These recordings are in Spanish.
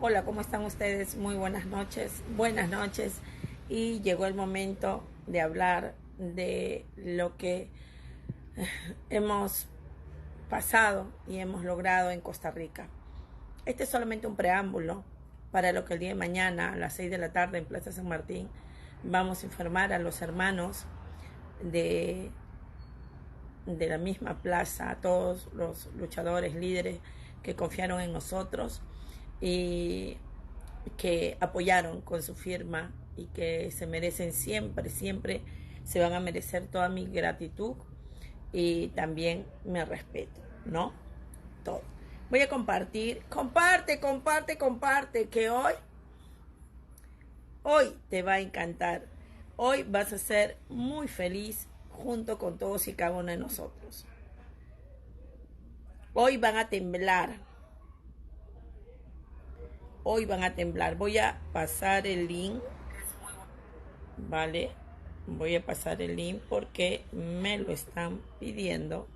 Hola, ¿cómo están ustedes? Muy buenas noches. Buenas noches. Y llegó el momento de hablar de lo que hemos pasado y hemos logrado en Costa Rica. Este es solamente un preámbulo para lo que el día de mañana a las 6 de la tarde en Plaza San Martín vamos a informar a los hermanos de, de la misma plaza, a todos los luchadores, líderes que confiaron en nosotros y que apoyaron con su firma y que se merecen siempre, siempre se van a merecer toda mi gratitud y también mi respeto, ¿no? Todo. Voy a compartir, comparte, que hoy te va a encantar. Hoy vas a ser muy feliz junto con todos y cada uno de nosotros. Hoy van a temblar. Hoy van a temblar. Voy a pasar el link, ¿vale? Voy a pasar el link porque me lo están pidiendo.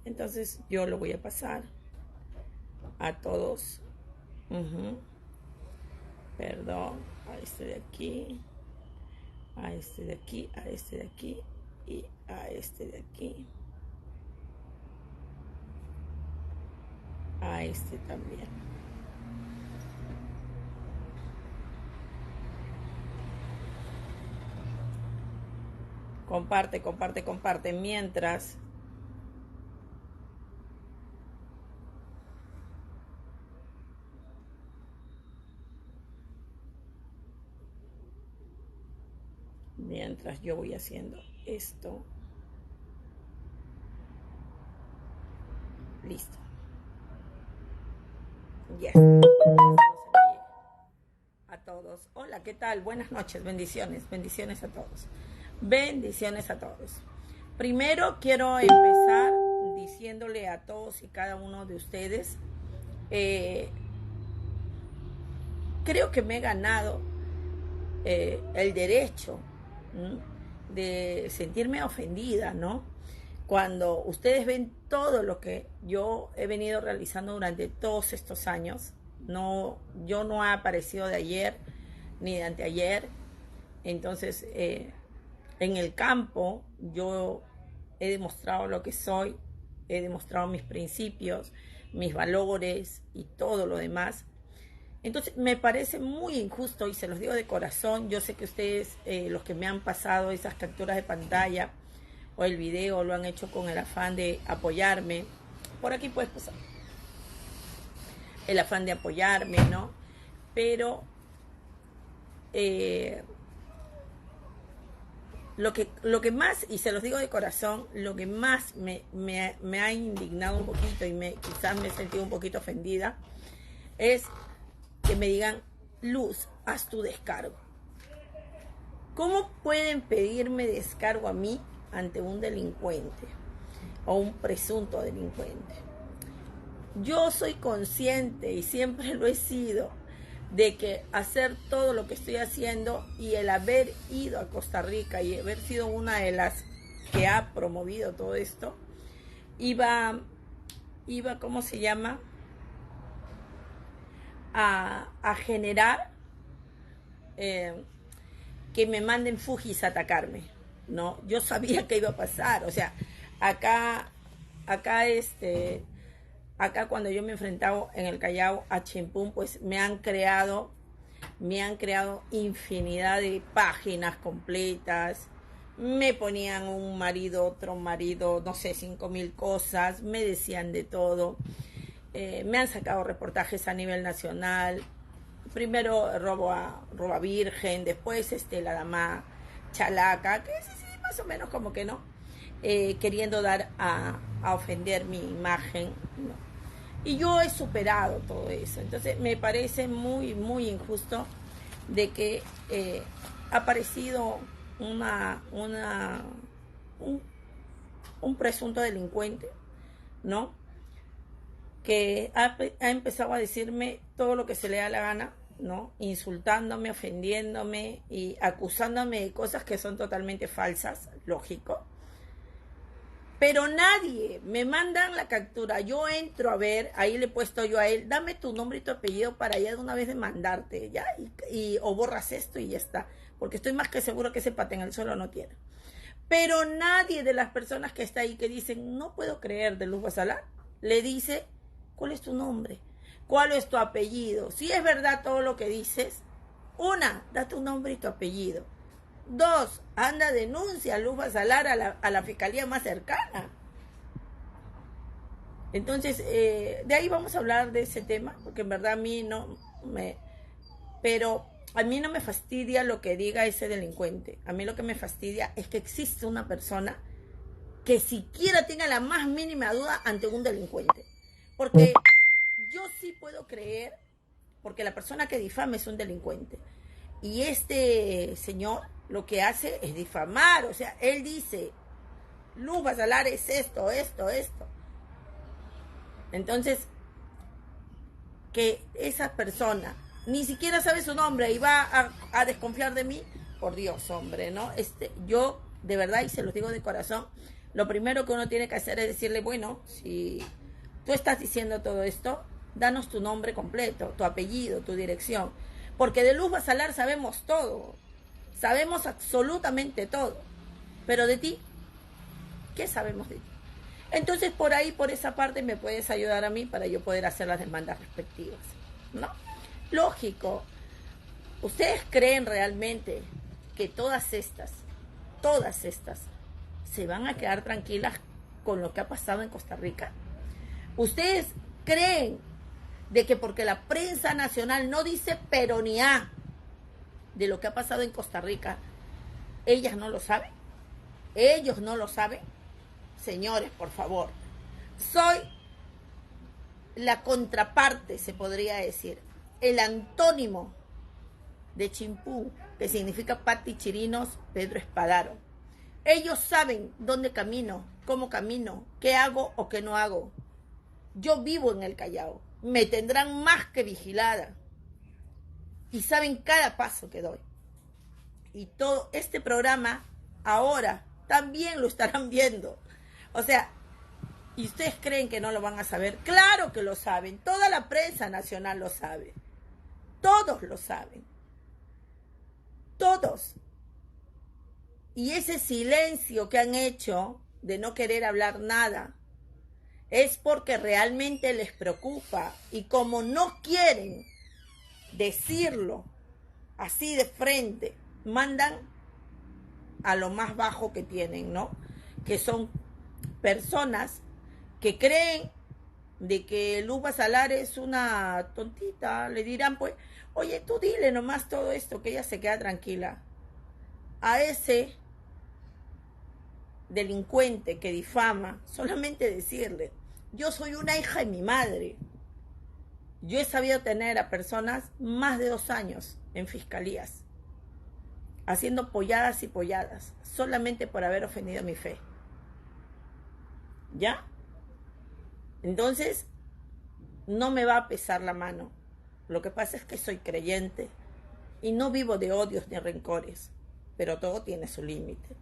Entonces yo lo voy a pasar a todos. Perdón, a este de aquí, a este de aquí, a este de aquí y a este de aquí. A este también. Comparte. Mientras yo voy haciendo esto. Listo. Yes. A todos. Hola, ¿qué tal? Buenas noches, bendiciones a todos. Bendiciones a todos. Primero quiero empezar diciéndole a todos y cada uno de ustedes, creo que me he ganado el derecho de sentirme ofendida, ¿no? Cuando ustedes ven todo lo que yo he venido realizando durante todos estos años, yo no he aparecido de ayer ni de anteayer. Entonces, en el campo yo he demostrado lo que soy, he demostrado mis principios, mis valores y todo lo demás. Entonces me parece muy injusto y se los digo de corazón. Yo sé que ustedes, los que me han pasado esas capturas de pantalla o el video, lo han hecho con el afán de apoyarme. Por aquí puedes pasar. El afán de apoyarme, ¿no? Pero lo que más, y se los digo de corazón, lo que más me ha indignado un poquito y quizás me he sentido un poquito ofendida, es que me digan: Luz, haz tu descargo. ¿Cómo pueden pedirme descargo a mí ante un delincuente o un presunto delincuente? Yo soy consciente y siempre lo he sido de que hacer todo lo que estoy haciendo y el haber ido a Costa Rica y haber sido una de las que ha promovido todo esto, iba ¿cómo se llama? A generar que me manden Fujis a atacarme, ¿no? Yo sabía que iba a pasar, o sea, acá cuando yo me enfrentaba en el Callao a Chimpún, pues me han creado infinidad de páginas completas, me ponían un marido, otro marido, no sé, 5,000 cosas, me decían de todo, me han sacado reportajes a nivel nacional. Primero roba virgen, después la dama chalaca, que sí, más o menos como que no, queriendo dar a ofender mi imagen, ¿no? Y yo he superado todo eso. Entonces me parece muy, muy injusto de que ha aparecido un, un presunto delincuente, ¿no? Que ha empezado a decirme todo lo que se le da la gana, ¿no? Insultándome, ofendiéndome y acusándome de cosas que son totalmente falsas, lógico. Pero nadie, me mandan la captura, yo entro a ver, ahí le he puesto yo a él, dame tu nombre y tu apellido para ya de una vez demandarte, ya, o borras esto y ya está, porque estoy más que seguro que ese pata en el suelo no tiene. Pero nadie de las personas que está ahí que dicen, no puedo creer de Luz Basalar, le dice, ¿cuál es tu nombre? ¿Cuál es tu apellido? Si es verdad todo lo que dices, una, da tu nombre y tu apellido. Dos, anda, denuncia a Luz Basalar a la fiscalía más cercana. Entonces, de ahí vamos a hablar de ese tema, porque en verdad a mí no me... Pero a mí no me fastidia lo que diga ese delincuente. A mí lo que me fastidia es que existe una persona que siquiera tenga la más mínima duda ante un delincuente. Porque yo sí puedo creer, porque la persona que difama es un delincuente. Y este señor lo que hace es difamar. O sea, él dice, Luz Basalar es esto, esto, esto. Entonces, que esa persona ni siquiera sabe su nombre y va a desconfiar de mí, por Dios, hombre, ¿no? Yo, de verdad, y se los digo de corazón, lo primero que uno tiene que hacer es decirle, bueno, si tú estás diciendo todo esto, danos tu nombre completo, tu apellido, tu dirección. Porque de Luz Basalar sabemos todo, sabemos absolutamente todo. Pero de ti, ¿qué sabemos de ti? Entonces, por ahí, por esa parte, me puedes ayudar a mí para yo poder hacer las demandas respectivas, ¿no? Lógico. ¿Ustedes creen realmente que todas estas, se van a quedar tranquilas con lo que ha pasado en Costa Rica? ¿Ustedes creen de que porque la prensa nacional no dice pero ni a de lo que ha pasado en Costa Rica, ellas no lo saben? ¿Ellos no lo saben? Señores, por favor, soy la contraparte, se podría decir, el antónimo de Chimpú, que significa Pati Chirinos, Pedro Espadaro. Ellos saben dónde camino, cómo camino, qué hago o qué no hago. Yo vivo en el Callao, me tendrán más que vigilada y saben cada paso que doy. Y todo este programa ahora también lo estarán viendo. O sea, ¿y ustedes creen que no lo van a saber? Claro que lo saben, toda la prensa nacional lo sabe, todos lo saben, todos. Y ese silencio que han hecho de no querer hablar nada es porque realmente les preocupa, y como no quieren decirlo así de frente, mandan a lo más bajo que tienen, ¿no? Que son personas que creen de que Luz Basalar es una tontita. Le dirán, pues, oye, tú dile nomás todo esto, que ella se queda tranquila. A ese delincuente que difama, solamente decirle, yo soy una hija de mi madre. Yo he sabido tener a personas más de 2 años en fiscalías, haciendo polladas y polladas, solamente por haber ofendido mi fe. ¿Ya? Entonces, no me va a pesar la mano. Lo que pasa es que soy creyente y no vivo de odios ni rencores, pero todo tiene su límite.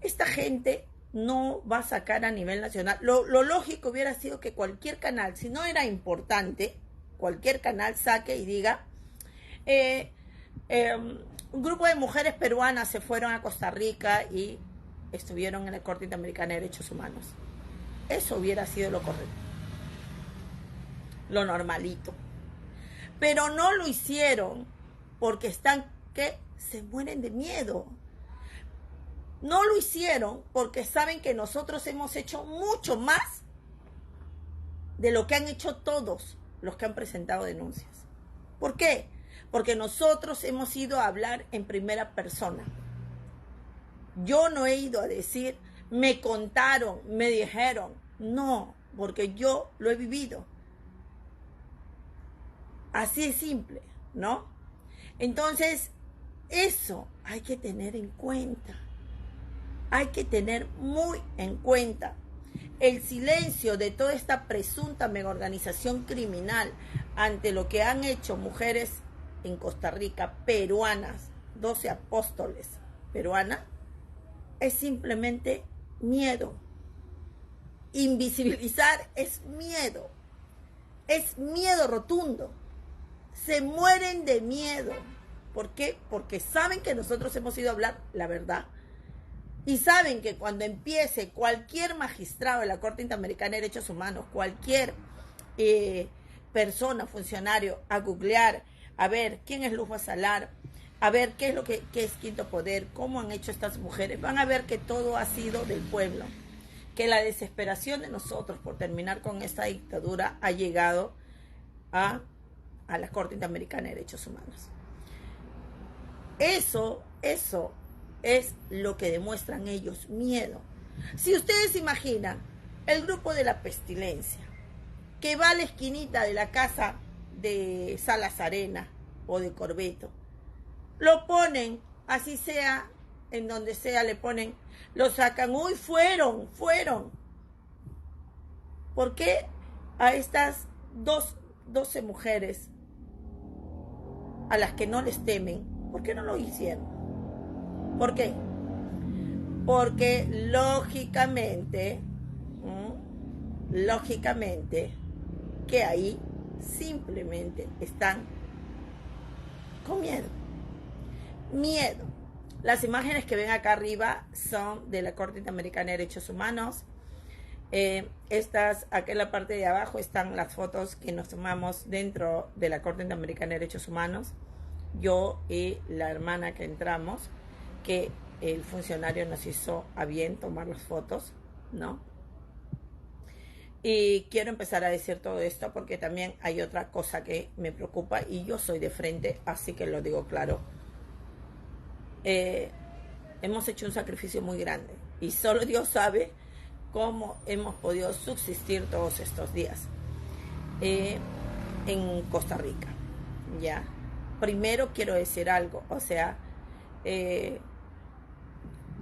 Esta gente no va a sacar a nivel nacional. Lo lógico hubiera sido que cualquier canal, si no era importante, cualquier canal saque y diga, un grupo de mujeres peruanas se fueron a Costa Rica y estuvieron en la Corte Interamericana de Derechos Humanos. Eso hubiera sido lo correcto, lo normalito. Pero no lo hicieron porque están que se mueren de miedo. No lo hicieron porque saben que nosotros hemos hecho mucho más de lo que han hecho todos los que han presentado denuncias. ¿Por qué? Porque nosotros hemos ido a hablar en primera persona. Yo no he ido a decir, me contaron, me dijeron. No, porque yo lo he vivido. Así es simple, ¿no? Entonces, eso hay que tener en cuenta. Hay que tener muy en cuenta el silencio de toda esta presunta megaorganización criminal ante lo que han hecho mujeres en Costa Rica, peruanas, 12 apóstoles peruanas, es simplemente miedo. invisibilizar es miedo rotundo. Se mueren de miedo. ¿Por qué? Porque saben que nosotros hemos ido a hablar la verdad. Y saben que cuando empiece cualquier magistrado de la Corte Interamericana de Derechos Humanos, cualquier persona, funcionario, a googlear, a ver quién es Luz Basalar, a ver qué es Quinto Poder, cómo han hecho estas mujeres, van a ver que todo ha sido del pueblo, que la desesperación de nosotros por terminar con esta dictadura ha llegado a la Corte Interamericana de Derechos Humanos. Eso es lo que demuestran ellos, miedo. Si ustedes imaginan el grupo de la pestilencia, que va a la esquinita de la casa de Salas Arena o de Corbeto, lo ponen, así sea, en donde sea, le ponen, lo sacan, uy, fueron. ¿Por qué a estas 12 mujeres a las que no les temen, por qué no lo hicieron? ¿Por qué? Porque lógicamente, que ahí simplemente están con miedo. Las imágenes que ven acá arriba son de la Corte Interamericana de Derechos Humanos. Aquí en la parte de abajo están las fotos que nos tomamos dentro de la Corte Interamericana de Derechos Humanos. Yo y la hermana que entramos, que el funcionario nos hizo a bien tomar las fotos, ¿no? Y quiero empezar a decir todo esto porque también hay otra cosa que me preocupa y yo soy de frente, así que lo digo claro. Hemos hecho un sacrificio muy grande y solo Dios sabe cómo hemos podido subsistir todos estos días en Costa Rica. Ya, primero quiero decir algo, o sea,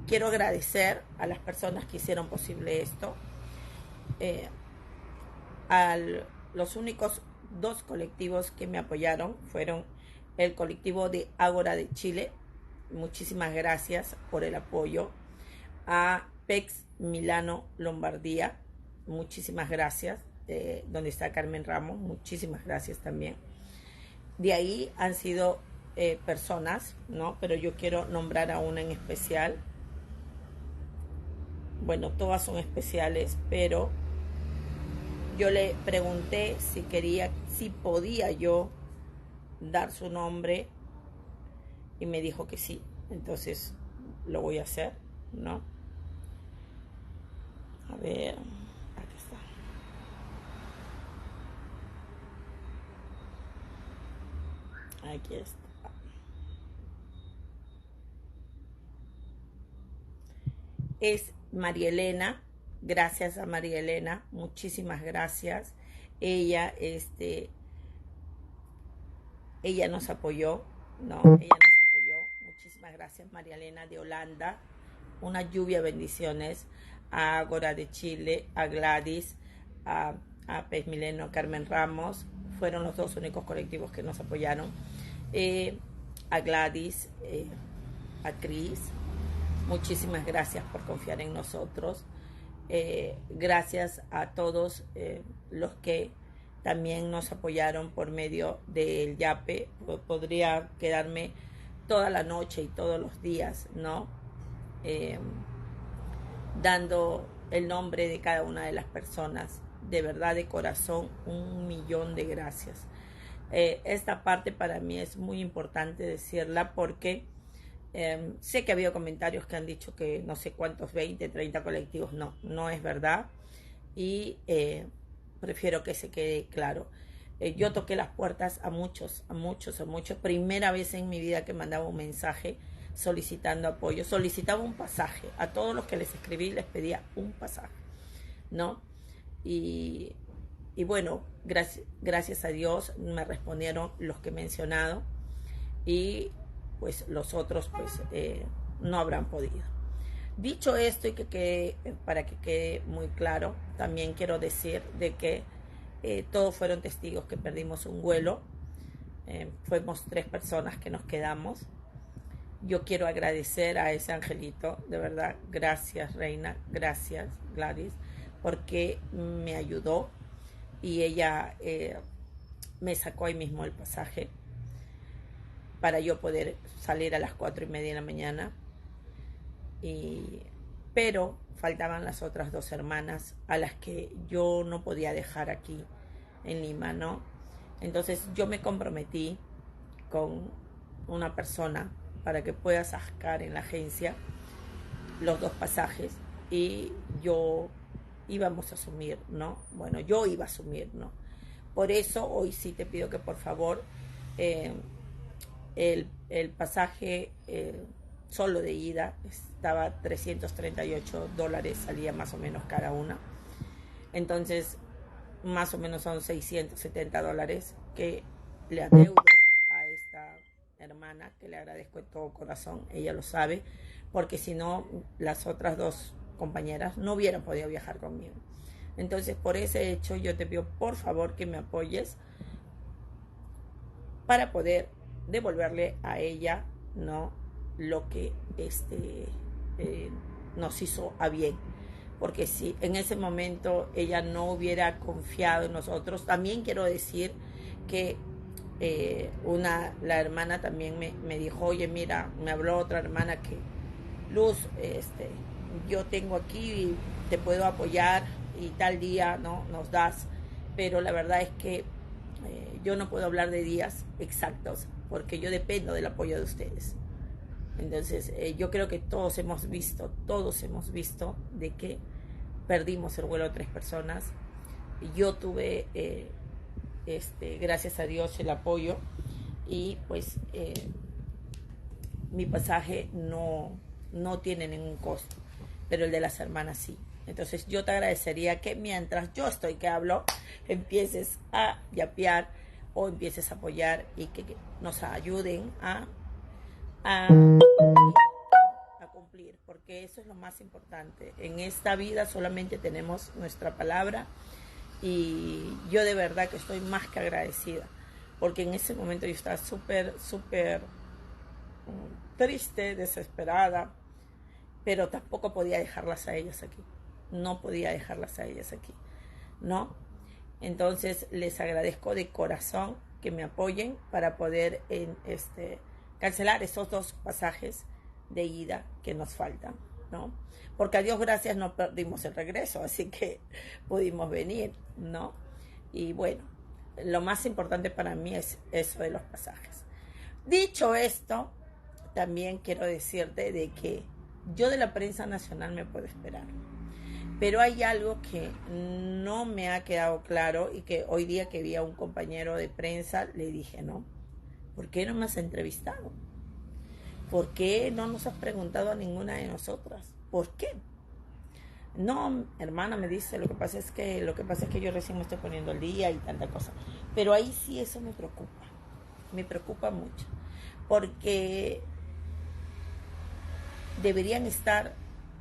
quiero agradecer a las personas que hicieron posible esto, los únicos 2 colectivos que me apoyaron fueron el colectivo de Ágora de Chile. Muchísimas gracias por el apoyo. A PEX Milano Lombardía, muchísimas gracias. Donde está Carmen Ramos, muchísimas gracias también. De ahí han sido personas, ¿no? Pero yo quiero nombrar a una en especial. Bueno, todas son especiales, pero yo le pregunté si podía yo dar su nombre y me dijo que sí. Entonces lo voy a hacer, ¿no? A ver, aquí está. Aquí está. Es María Elena. Gracias a María Elena, muchísimas gracias. Ella nos apoyó, ¿no? Ella nos apoyó. Muchísimas gracias, María Elena de Holanda. Una lluvia de bendiciones a Ágora de Chile, a Gladys, a Pez Mileno, a Carmen Ramos. Fueron los 2 únicos colectivos que nos apoyaron. A Gladys, a Cris. Muchísimas gracias por confiar en nosotros. Gracias a todos los que también nos apoyaron por medio del YAPE. Podría quedarme toda la noche y todos los días, ¿no? Dando el nombre de cada una de las personas. De verdad, de corazón, 1.000.000 de gracias. Esta parte para mí es muy importante decirla porque sé que ha habido comentarios que han dicho que no sé cuántos, 20, 30 colectivos. No es verdad. Y prefiero que se quede claro. Yo toqué las puertas a muchos. Primera vez en mi vida que mandaba un mensaje solicitando apoyo. Solicitaba un pasaje. A todos los que les escribí les pedía un pasaje, ¿no? Y bueno, gracias a Dios me respondieron los que he mencionado. Y pues los otros pues no habrán podido. Dicho esto, y para que quede muy claro, también quiero decir de que todos fueron testigos que perdimos un vuelo. Fuimos 3 personas que nos quedamos. Yo quiero agradecer a ese angelito, de verdad, gracias Reina, gracias Gladys, porque me ayudó y ella me sacó ahí mismo el pasaje para yo poder salir a las 4:30 de la mañana. Pero faltaban las otras dos hermanas a las que yo no podía dejar aquí en Lima, ¿no? Entonces yo me comprometí con una persona para que pueda sacar en la agencia los dos pasajes y yo íbamos a asumir, ¿no? Bueno, yo iba a asumir, ¿no? Por eso hoy sí te pido que por favor el pasaje solo de ida estaba $338, salía más o menos cada una. Entonces, más o menos son $670 que le adeudo a esta hermana, que le agradezco de todo corazón, ella lo sabe, porque si no, las otras dos compañeras no hubieran podido viajar conmigo. Entonces, por ese hecho, yo te pido por favor que me apoyes para poder devolverle a ella, ¿no?, lo que nos hizo a bien. Porque si en ese momento ella no hubiera confiado en nosotros, también quiero decir que la hermana también me dijo, oye, mira, me habló otra hermana que, Luz, yo tengo aquí, te puedo apoyar y tal día, ¿no?, nos das, pero la verdad es que yo no puedo hablar de días exactos porque yo dependo del apoyo de ustedes. Entonces yo creo que todos hemos visto de que perdimos el vuelo de 3 personas. Yo tuve, gracias a Dios, el apoyo y pues mi pasaje no tiene ningún costo, pero el de las hermanas sí. Entonces yo te agradecería que mientras yo estoy que hablo, empieces a yapear o empieces a apoyar y que nos ayuden a cumplir, porque eso es lo más importante. En esta vida solamente tenemos nuestra palabra y yo de verdad que estoy más que agradecida, porque en ese momento yo estaba súper triste, desesperada, pero tampoco podía dejarlas a ellas aquí. No podía dejarlas a ellas aquí, ¿no? Entonces les agradezco de corazón que me apoyen para poder cancelar esos 2 pasajes de ida que nos faltan, ¿no? Porque a Dios gracias no perdimos el regreso, así que pudimos venir, ¿no? Y bueno, lo más importante para mí es eso de los pasajes. Dicho esto, también quiero decirte de que yo de la prensa nacional me puedo esperar, pero hay algo que no me ha quedado claro y que hoy día que vi a un compañero de prensa le dije, ¿no? ¿Por qué no me has entrevistado? ¿Por qué no nos has preguntado a ninguna de nosotras? ¿Por qué? No, hermana, me dice, lo que pasa es que yo recién me estoy poniendo al día y tanta cosa. Pero ahí sí eso me preocupa mucho, porque deberían estar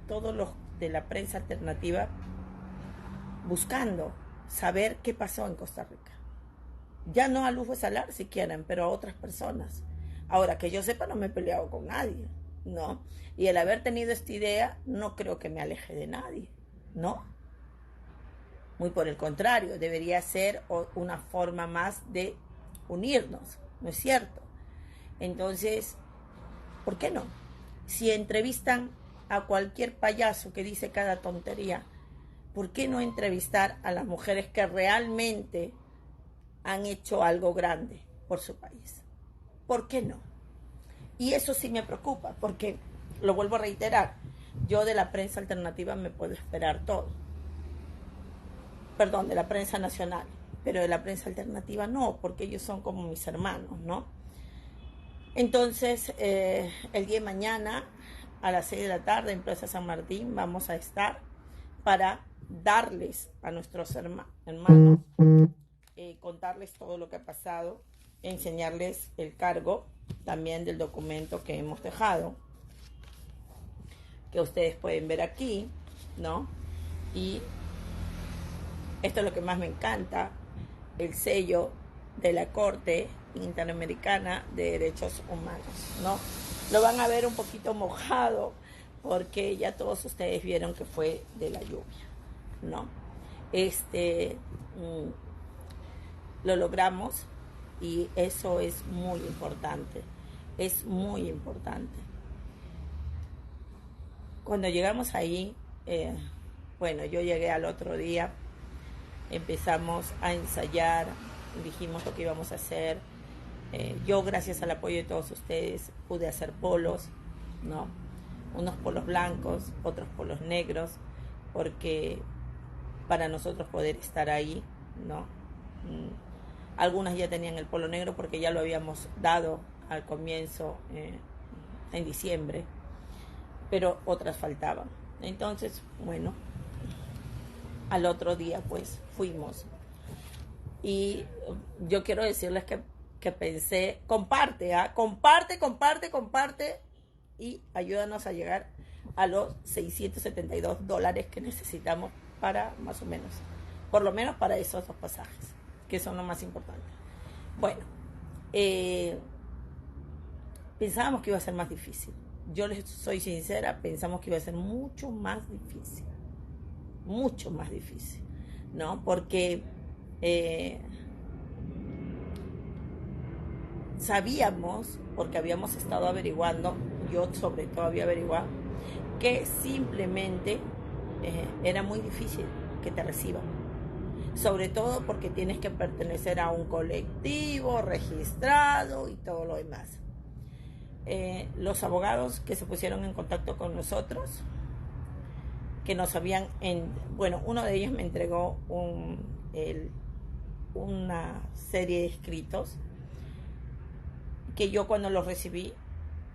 todos los de la prensa alternativa buscando saber qué pasó en Costa Rica. Ya no a Luz Salar si quieren, pero a otras personas. Ahora, que yo sepa, no me he peleado con nadie, ¿no? Y el haber tenido esta idea, no creo que me aleje de nadie, ¿no? Muy por el contrario, debería ser una forma más de unirnos, ¿no es cierto? Entonces, ¿por qué no? Si entrevistan a cualquier payaso que dice cada tontería, ¿por qué no entrevistar a las mujeres que realmente han hecho algo grande por su país? ¿Por qué no? Y eso sí me preocupa, porque, lo vuelvo a reiterar, yo de la prensa alternativa me puedo esperar todo. Perdón, de la prensa nacional, pero de la prensa alternativa no, porque ellos son como mis hermanos, ¿no? Entonces, el día de mañana, a las 6 de la tarde, en Plaza San Martín, vamos a estar para darles a nuestros hermanos, contarles todo lo que ha pasado, enseñarles el cargo también del documento que hemos dejado, que ustedes pueden ver aquí, ¿no? Y esto es lo que más me encanta, el sello de la Corte Interamericana de Derechos Humanos, ¿no? Lo van a ver un poquito mojado porque ya todos ustedes vieron que fue de la lluvia. ¿no? Lo logramos y eso es muy importante, es muy importante. Cuando llegamos ahí, bueno, yo llegué al otro día, empezamos a ensayar, dijimos lo que íbamos a hacer. Yo, gracias al apoyo de todos ustedes, pude hacer polos, ¿no? Unos polos blancos, otros polos negros, porque para nosotros poder estar ahí, ¿no? Algunas ya tenían el polo negro porque ya lo habíamos dado al comienzo, en diciembre, pero otras faltaban. Entonces, bueno, al otro día pues fuimos. Y yo quiero decirles que pensé, comparte, comparte y ayúdanos a llegar a los $672 que necesitamos para más o menos, por lo menos para esos dos pasajes, que son lo más importante. Bueno, pensábamos que iba a ser más difícil. Yo les soy sincera, pensamos que iba a ser mucho más difícil, ¿no? Porque sabíamos, porque habíamos estado averiguando, yo sobre todo había averiguado, que simplemente era muy difícil que te reciban. Sobre todo porque tienes que pertenecer a un colectivo registrado y todo lo demás. Los abogados que se pusieron en contacto con nosotros, que nos habían, bueno, uno de ellos me entregó una serie de escritos que yo cuando los recibí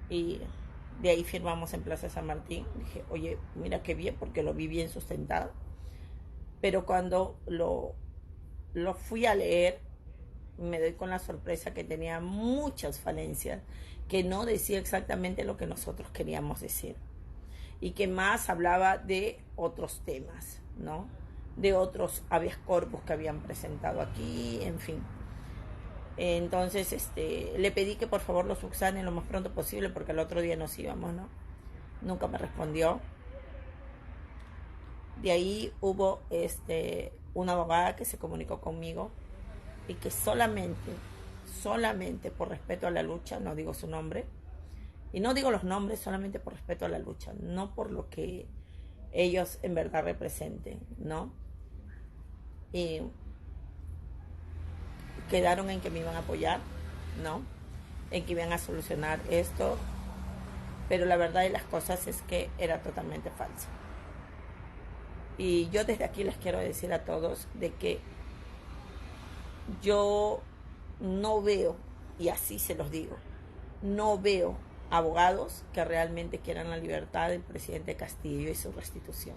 y de ahí firmamos en Plaza San Martín, dije, oye, mira qué bien, porque lo vi bien sustentado. Pero cuando lo fui a leer, me doy con la sorpresa que tenía muchas falencias, que no decía exactamente lo que nosotros queríamos decir, y que más hablaba de otros temas, ¿no? De otros habeas corpus que habían presentado aquí, en fin. Entonces, le pedí que por favor lo subsanen lo más pronto posible, porque el otro día nos íbamos, ¿no? Nunca me respondió. De ahí hubo una abogada que se comunicó conmigo y que solamente por respeto a la lucha, no digo su nombre, y no digo los nombres, solamente por respeto a la lucha, no por lo que ellos en verdad representen, ¿no? Y quedaron en que me iban a apoyar, ¿no? En que iban a solucionar esto, pero la verdad de las cosas es que era totalmente falso. Y yo desde aquí les quiero decir a todos de que yo no veo, y así se los digo, no veo abogados que realmente quieran la libertad del presidente Castillo y su restitución.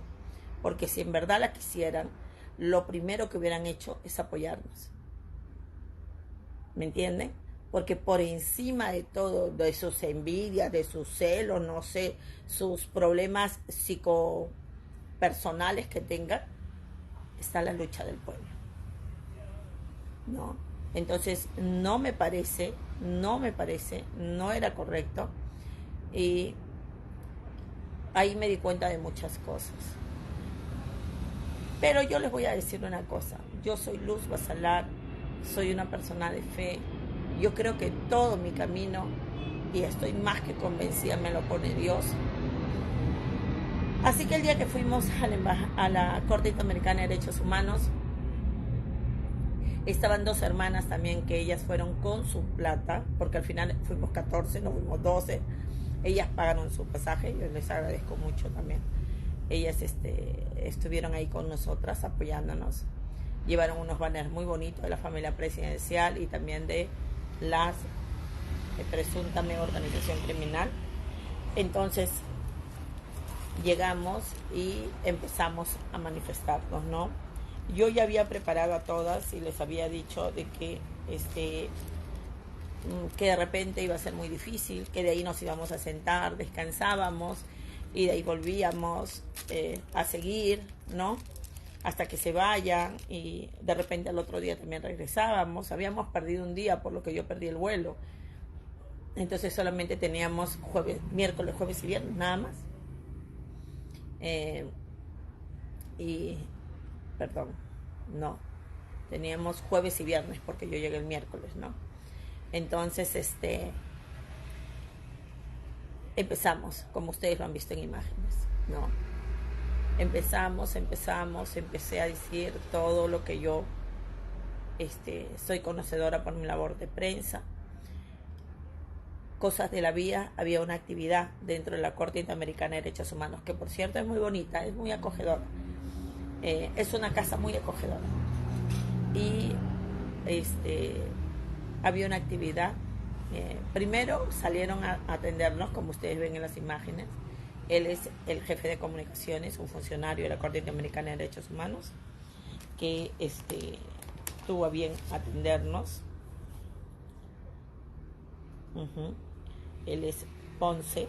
Porque si en verdad la quisieran, lo primero que hubieran hecho es apoyarnos. ¿Me entienden? Porque por encima de todo, de sus envidias, de sus celos, no sé, sus problemas psicopersonales que tengan, está la lucha del pueblo, ¿no? Entonces no me parece, no era correcto, y ahí me di cuenta de muchas cosas. Pero yo les voy a decir una cosa, yo soy Luz Basalar, soy una persona de fe, yo creo que todo mi camino, y estoy más que convencida, me lo pone Dios. Así que el día que fuimos a la Corte Interamericana de Derechos Humanos, estaban dos hermanas también, que ellas fueron con su plata, porque al final fuimos 14, no fuimos 12. Ellas pagaron su pasaje, yo les agradezco mucho también. Ellas estuvieron ahí con nosotras apoyándonos. Llevaron unos banners muy bonitos de la familia presidencial y también de la presunta mega organización criminal. Entonces llegamos y empezamos a manifestarnos, ¿no? Yo ya había preparado a todas y les había dicho de que de repente iba a ser muy difícil, que de ahí nos íbamos a sentar, descansábamos y de ahí volvíamos a seguir, ¿no? Hasta que se vayan, y de repente al otro día también regresábamos. Habíamos perdido un día, por lo que yo perdí el vuelo. Entonces solamente teníamos miércoles, jueves y viernes, nada más. Y perdón, no, teníamos jueves y viernes porque yo llegué el miércoles, ¿no? Entonces, empezamos, como ustedes lo han visto en imágenes, ¿no? Empecé a decir todo lo que yo soy conocedora por mi labor de prensa. Cosas de la vida, había una actividad dentro de la Corte Interamericana de Derechos Humanos, que por cierto es muy bonita, es muy acogedora. Es una casa muy acogedora. Y había una actividad. Primero salieron a atendernos, como ustedes ven en las imágenes. Él es el jefe de comunicaciones, un funcionario de la Corte Interamericana de Derechos Humanos, que tuvo a bien atendernos. Él es Ponce,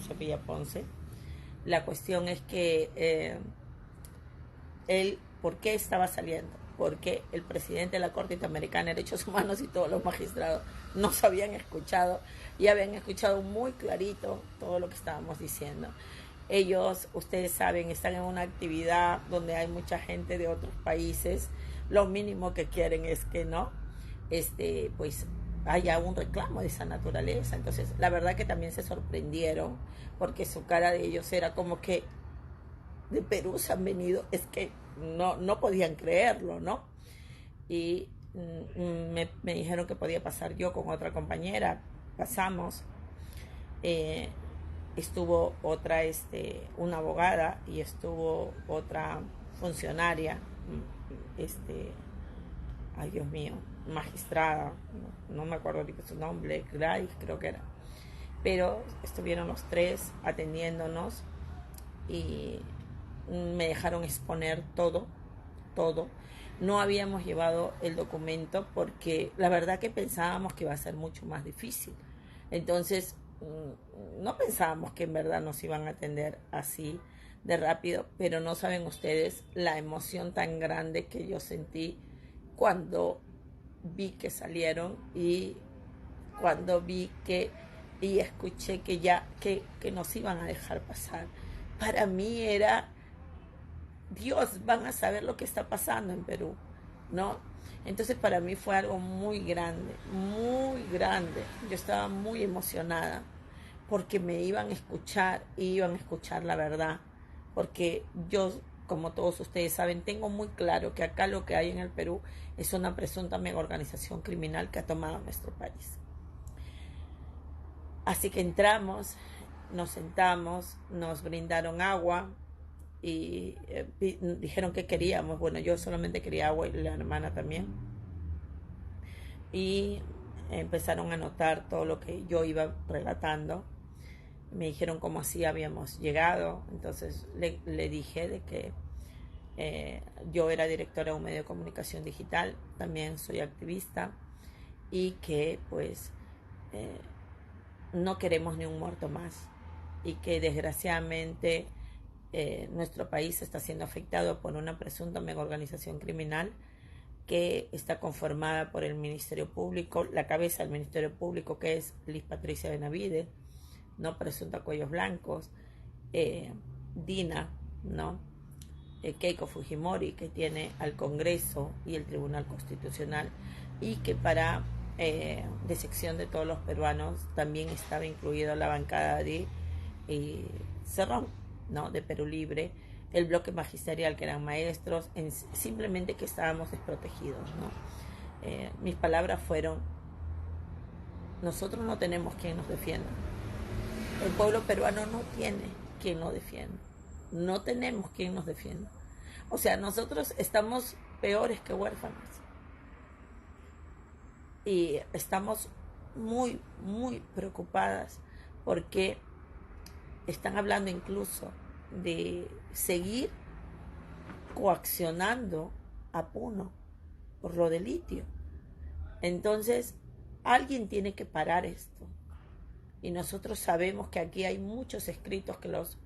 se pilla Ponce. La cuestión es que él, ¿por qué estaba saliendo? Porque el presidente de la Corte Interamericana de Derechos Humanos y todos los magistrados nos habían escuchado y habían escuchado muy clarito todo lo que estábamos diciendo. Ellos, ustedes saben, están en una actividad donde hay mucha gente de otros países. Lo mínimo que quieren es que no, pues haya un reclamo de esa naturaleza. Entonces, la verdad que también se sorprendieron porque su cara de ellos era como que de Perú se han venido, es que no podían creerlo, ¿no? Y me dijeron que podía pasar yo con otra compañera. Pasamos. Estuvo otra, una abogada y estuvo otra funcionaria, ay Dios mío, magistrada, no me acuerdo ni su nombre, Grace creo que era. Pero estuvieron los tres atendiéndonos y me dejaron exponer todo. No habíamos llevado el documento porque la verdad que pensábamos que iba a ser mucho más difícil. Entonces, no pensábamos que en verdad nos iban a atender así de rápido, pero no saben ustedes la emoción tan grande que yo sentí cuando vi que salieron y cuando vi que y escuché que ya que nos iban a dejar pasar. Para mí era, Dios, van a saber lo que está pasando en Perú, ¿no? Entonces para mí fue algo muy grande, muy grande. Yo estaba muy emocionada porque me iban a escuchar y iban a escuchar la verdad. Porque yo, como todos ustedes saben, tengo muy claro que acá lo que hay en el Perú es una presunta mega organización criminal que ha tomado nuestro país. Así que entramos, nos sentamos, nos brindaron agua y dijeron que queríamos. Bueno, yo solamente quería agua y la hermana también. Y empezaron a notar todo lo que yo iba relatando. Me dijeron cómo así habíamos llegado. Entonces le dije de que yo era directora de un medio de comunicación digital, también soy activista y que pues no queremos ni un muerto más y que desgraciadamente nuestro país está siendo afectado por una presunta mega organización criminal que está conformada por el Ministerio Público, la cabeza del Ministerio Público, que es Liz Patricia Benavides, no presunta Cuellos Blancos, Dina, ¿no? Keiko Fujimori, que tiene al Congreso y el Tribunal Constitucional, y que para decepción de todos los peruanos también estaba incluida la bancada de Cerrón, ¿no? De Perú Libre, el bloque magisterial, que eran maestros, simplemente que estábamos desprotegidos, ¿no? Mis palabras fueron: nosotros no tenemos quien nos defienda. El pueblo peruano no tiene quien nos defienda. No tenemos quien nos defienda. O sea, nosotros estamos peores que huérfanos. Y estamos muy, muy preocupadas porque están hablando incluso de seguir coaccionando a Puno por lo de litio. Entonces, alguien tiene que parar esto. Y nosotros sabemos que aquí hay muchos escritos que los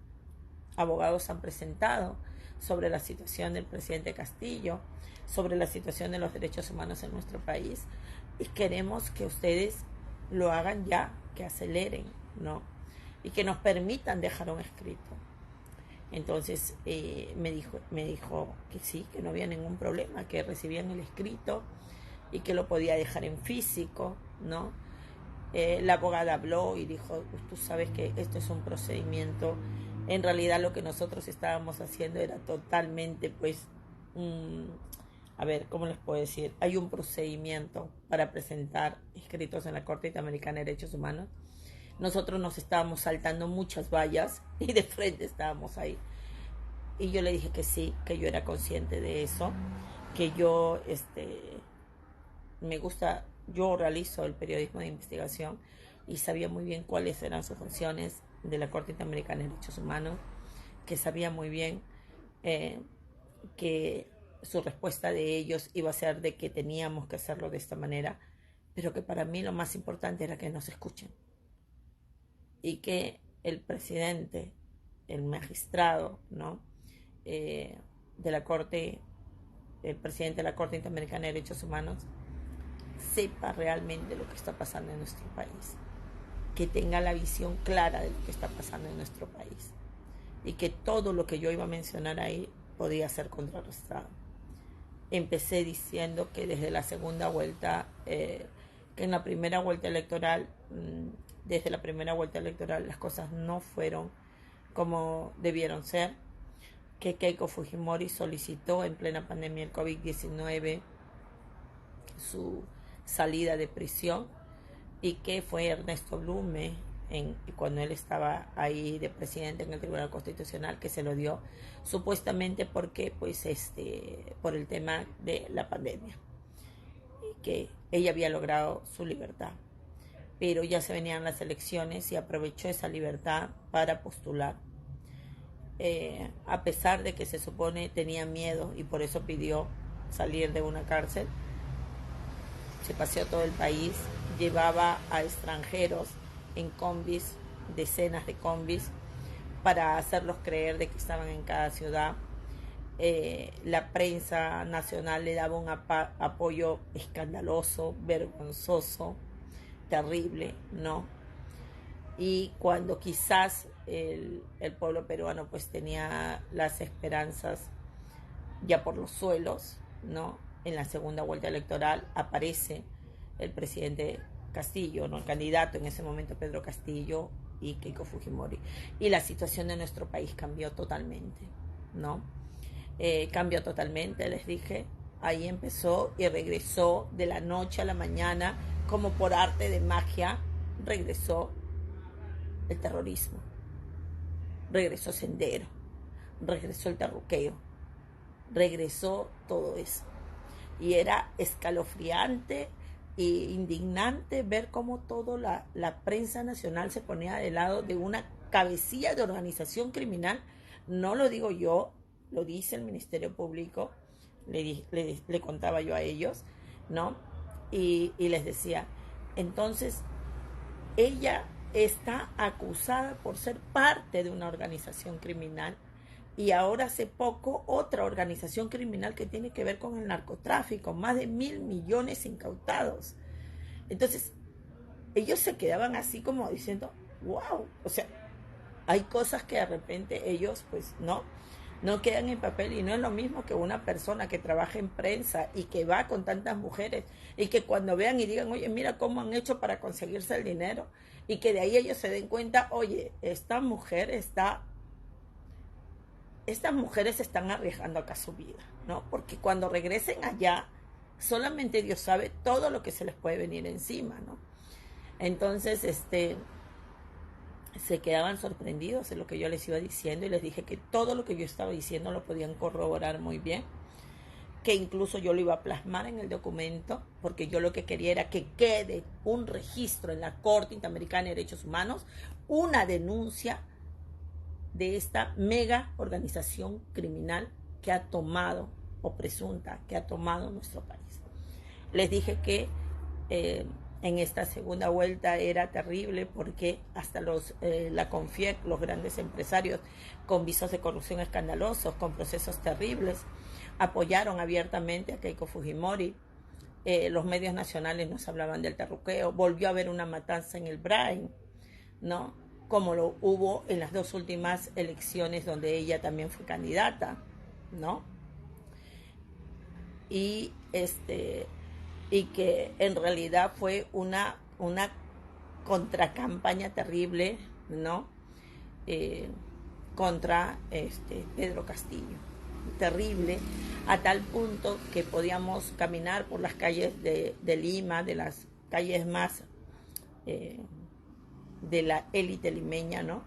abogados han presentado sobre la situación del presidente Castillo, sobre la situación de los derechos humanos en nuestro país, y queremos que ustedes lo hagan ya, que aceleren, ¿no? Y que nos permitan dejar un escrito. Entonces me dijo que sí, que no había ningún problema, que recibían el escrito y que lo podía dejar en físico, ¿no? La abogada habló y dijo, pues tú sabes que esto es un procedimiento. En realidad lo que nosotros estábamos haciendo era totalmente, pues, a ver, ¿cómo les puedo decir? Hay un procedimiento para presentar escritos en la Corte Interamericana de Derechos Humanos. Nosotros nos estábamos saltando muchas vallas y de frente estábamos ahí. Y yo le dije que sí, que yo era consciente de eso, que yo, me gusta, yo realizo el periodismo de investigación y sabía muy bien cuáles eran sus funciones de la Corte Interamericana de Derechos Humanos, que sabía muy bien que su respuesta de ellos iba a ser de que teníamos que hacerlo de esta manera, pero que para mí lo más importante era que nos escuchen y que el presidente, el magistrado, ¿no? De la Corte, el presidente de la Corte Interamericana de Derechos Humanos, sepa realmente lo que está pasando en nuestro país, que tenga la visión clara de lo que está pasando en nuestro país y que todo lo que yo iba a mencionar ahí podía ser contrarrestado. Empecé diciendo que desde la segunda vuelta, que en la primera vuelta electoral, desde la primera vuelta electoral las cosas no fueron como debieron ser, que Keiko Fujimori solicitó en plena pandemia del COVID-19 su salida de prisión y que fue Ernesto Blume, cuando él estaba ahí de presidente en el Tribunal Constitucional, que se lo dio supuestamente porque pues por el tema de la pandemia y que ella había logrado su libertad, pero ya se venían las elecciones y aprovechó esa libertad para postular, a pesar de que se supone tenía miedo y por eso pidió salir de una cárcel. Se paseó todo el país, llevaba a extranjeros en combis, decenas de combis, para hacerlos creer de que estaban en cada ciudad. La prensa nacional le daba un apoyo escandaloso, vergonzoso, terrible, ¿no? Y cuando quizás el pueblo peruano pues tenía las esperanzas ya por los suelos, ¿no? En la segunda vuelta electoral aparece el presidente Castillo, ¿no? El candidato en ese momento, Pedro Castillo y Keiko Fujimori. Y la situación de nuestro país cambió totalmente, ¿no? Cambió totalmente, les dije. Ahí empezó y regresó de la noche a la mañana, como por arte de magia, regresó el terrorismo, regresó Sendero, regresó el terruqueo, regresó todo eso. Y era escalofriante e indignante ver cómo toda la prensa nacional se ponía del lado de una cabecilla de organización criminal. No lo digo yo, lo dice el Ministerio Público, le contaba yo a ellos, ¿no? Y les decía, entonces, ella está acusada por ser parte de una organización criminal y ahora hace poco otra organización criminal que tiene que ver con el narcotráfico, más de 1.000 millones incautados. Entonces, ellos se quedaban así como diciendo, wow, o sea, hay cosas que de repente ellos pues no quedan en papel y no es lo mismo que una persona que trabaja en prensa y que va con tantas mujeres y que cuando vean y digan, oye, mira cómo han hecho para conseguirse el dinero y que de ahí ellos se den cuenta, oye, estas mujeres están arriesgando acá su vida, ¿no? Porque cuando regresen allá, solamente Dios sabe todo lo que se les puede venir encima, ¿no? Entonces, se quedaban sorprendidos de lo que yo les iba diciendo y les dije que todo lo que yo estaba diciendo lo podían corroborar muy bien, que incluso yo lo iba a plasmar en el documento, porque yo lo que quería era que quede un registro en la Corte Interamericana de Derechos Humanos, una denuncia de esta mega organización criminal que ha tomado, o presunta, que ha tomado nuestro país. Les dije que en esta segunda vuelta era terrible porque hasta la CONFIEC, los grandes empresarios con visos de corrupción escandalosos, con procesos terribles, apoyaron abiertamente a Keiko Fujimori. Los medios nacionales nos hablaban del terruqueo, volvió a haber una matanza en el Brain, ¿no? como lo hubo en las 2 últimas elecciones donde ella también fue candidata, ¿no? Y y que en realidad fue una contracampaña terrible, ¿no? Contra Pedro Castillo. Terrible, a tal punto que podíamos caminar por las calles de Lima, de las calles más de la élite limeña, ¿no?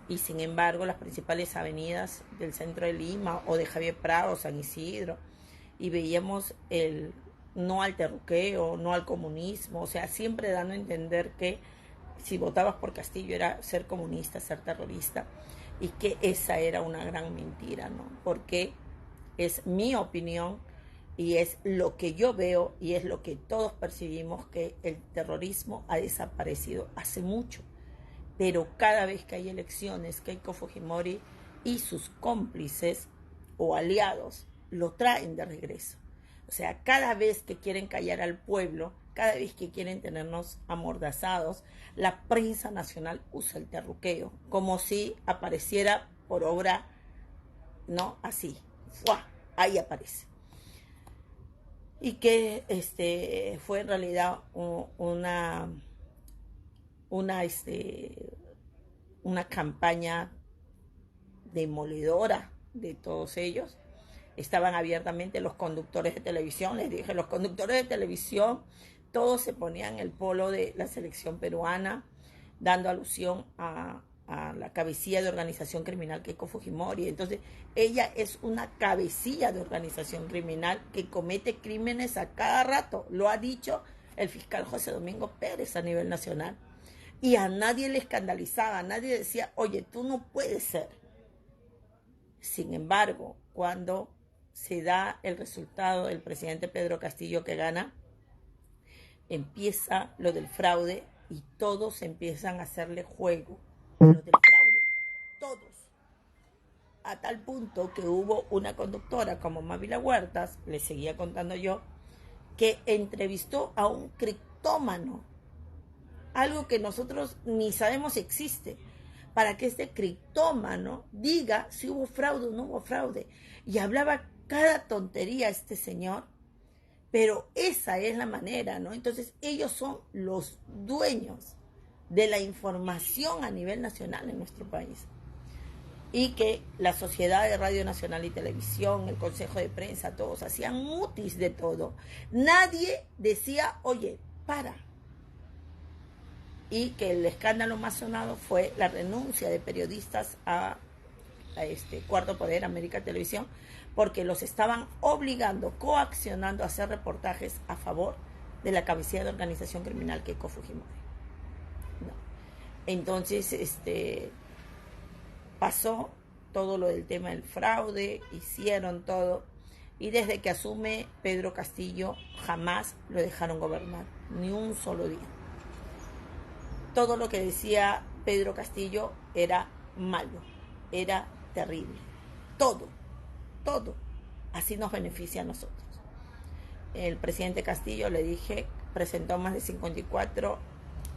Y sin embargo, las principales avenidas del centro de Lima o de Javier Prado, San Isidro, y veíamos el no al terruqueo, no al comunismo, o sea, siempre dando a entender que si votabas por Castillo era ser comunista, ser terrorista, y que esa era una gran mentira, ¿no? Porque es mi opinión y es lo que yo veo y es lo que todos percibimos, que el terrorismo ha desaparecido hace mucho. Pero cada vez que hay elecciones, Keiko Fujimori y sus cómplices o aliados lo traen de regreso. O sea, cada vez que quieren callar al pueblo, cada vez que quieren tenernos amordazados, la prensa nacional usa el terruqueo, como si apareciera por obra, ¿no? Así, ¡fua! Ahí aparece. Y que fue en realidad una campaña demoledora de todos ellos. Estaban abiertamente los conductores de televisión, les dije, los conductores de televisión, todos se ponían el polo de la selección peruana, dando alusión a la cabecilla de organización criminal Keiko Fujimori. Entonces, ella es una cabecilla de organización criminal que comete crímenes a cada rato. Lo ha dicho el fiscal José Domingo Pérez a nivel nacional. Y a nadie le escandalizaba, a nadie decía, oye, tú no puedes ser. Sin embargo, cuando se da el resultado del presidente Pedro Castillo que gana, empieza lo del fraude y todos empiezan a hacerle juego a lo del fraude, todos. A tal punto que hubo una conductora como Mávila Huertas, le seguía contando yo, que entrevistó a un criptómano, algo que nosotros ni sabemos si existe, para que este criptómano diga si hubo fraude o no hubo fraude. Y hablaba cada tontería este señor, pero esa es la manera, ¿no? Entonces ellos son los dueños de la información a nivel nacional en nuestro país. Y que la Sociedad de Radio Nacional y Televisión, el Consejo de Prensa, todos hacían mutis de todo. Nadie decía, oye, para. Y que el escándalo más sonado fue la renuncia de periodistas a Cuarto Poder, América Televisión, porque los estaban obligando, coaccionando a hacer reportajes a favor de la cabecilla de organización criminal Keiko Fujimori. No. Entonces, pasó todo lo del tema del fraude, hicieron todo, y desde que asume Pedro Castillo jamás lo dejaron gobernar, ni un solo día. Todo lo que decía Pedro Castillo era malo, era terrible. Todo. Así nos beneficia a nosotros. El presidente Castillo, le dije, presentó más de 54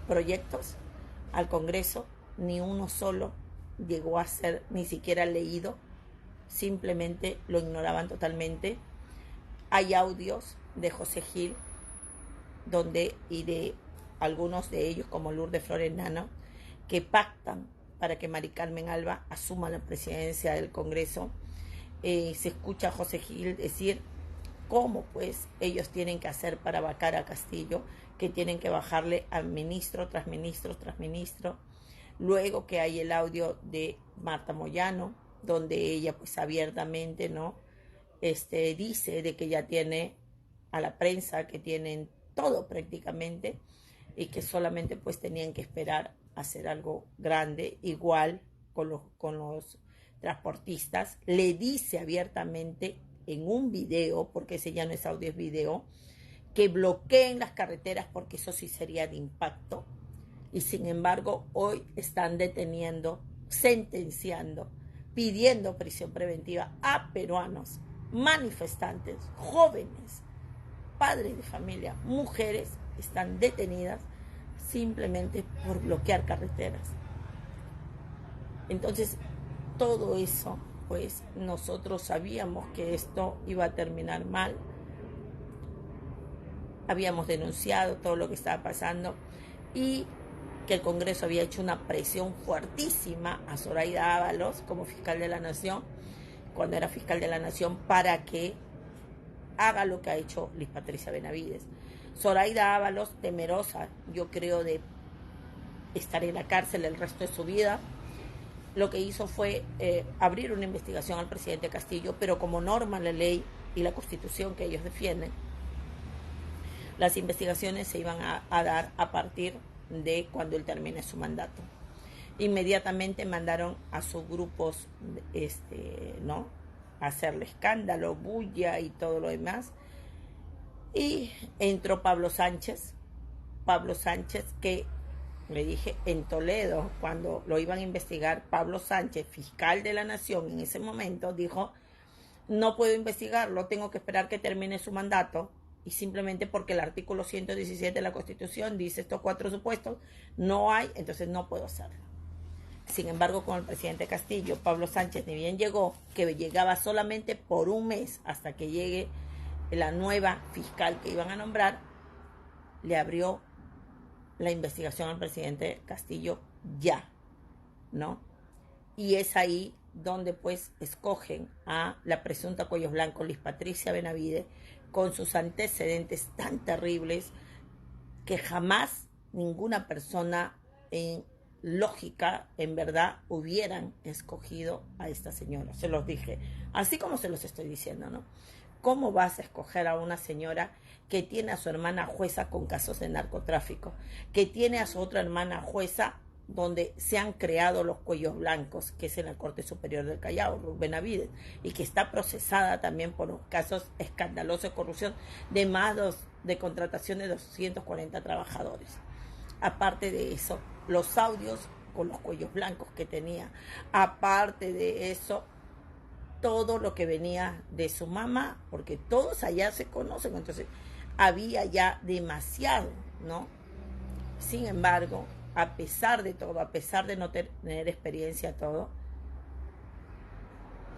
proyectos al Congreso, ni uno solo llegó a ser ni siquiera leído, simplemente lo ignoraban totalmente. Hay audios de José Gil y de algunos de ellos, como Lourdes Flores Nano, que pactan para que Mari Carmen Alba asuma la presidencia del Congreso. Se escucha a José Gil decir cómo pues ellos tienen que hacer para vacar a Castillo, que tienen que bajarle a ministro tras ministro tras ministro. Luego que hay el audio de Marta Moyano, donde ella pues abiertamente, ¿no? Dice de que ya tiene a la prensa, que tienen todo prácticamente, y que solamente pues tenían que esperar a hacer algo grande, igual con los transportistas. Le dice abiertamente en un video, porque ese ya no es audio, es video, que bloqueen las carreteras porque eso sí sería de impacto. Y sin embargo hoy están deteniendo, sentenciando, pidiendo prisión preventiva a peruanos, manifestantes, jóvenes, padres de familia, mujeres, están detenidas simplemente por bloquear carreteras. Entonces, todo eso, pues nosotros sabíamos que esto iba a terminar mal. Habíamos denunciado todo lo que estaba pasando y que el Congreso había hecho una presión fuertísima a Zoraida Ábalos como fiscal de la Nación, cuando era fiscal de la Nación, para que haga lo que ha hecho Liz Patricia Benavides. Zoraida Ábalos, temerosa, yo creo, de estar en la cárcel el resto de su vida, lo que hizo fue abrir una investigación al presidente Castillo, pero como norma la ley y la Constitución que ellos defienden, las investigaciones se iban a dar a partir de cuando él termine su mandato. Inmediatamente mandaron a sus grupos, ¿no?, a hacerle escándalo, bulla y todo lo demás. Y entró Pablo Sánchez, que le dije en Toledo, cuando lo iban a investigar, Pablo Sánchez, fiscal de la Nación en ese momento, dijo: no puedo investigarlo, tengo que esperar que termine su mandato, y simplemente porque el artículo 117 de la Constitución dice estos 4 supuestos, no hay, entonces no puedo hacerlo. Sin embargo, con el presidente Castillo, Pablo Sánchez ni bien llegó, que llegaba solamente por un mes hasta que llegue la nueva fiscal que iban a nombrar, le abrió la investigación al presidente Castillo ya, ¿no? Y es ahí donde pues escogen a la presunta cuello blanco Liz Patricia Benavides, con sus antecedentes tan terribles que jamás ninguna persona en lógica, en verdad, hubieran escogido a esta señora. Se los dije, así como se los estoy diciendo, ¿no? ¿Cómo vas a escoger a una señora que tiene a su hermana jueza con casos de narcotráfico, que tiene a su otra hermana jueza donde se han creado los cuellos blancos, que es en la Corte Superior del Callao, Ruth Benavides, y que está procesada también por casos escandalosos de corrupción de más de contratación de 240 trabajadores? Aparte de eso, los audios con los cuellos blancos que tenía, aparte de eso, todo lo que venía de su mamá, porque todos allá se conocen, entonces había ya demasiado, ¿no? Sin embargo, a pesar de todo, a pesar de no tener experiencia, todo,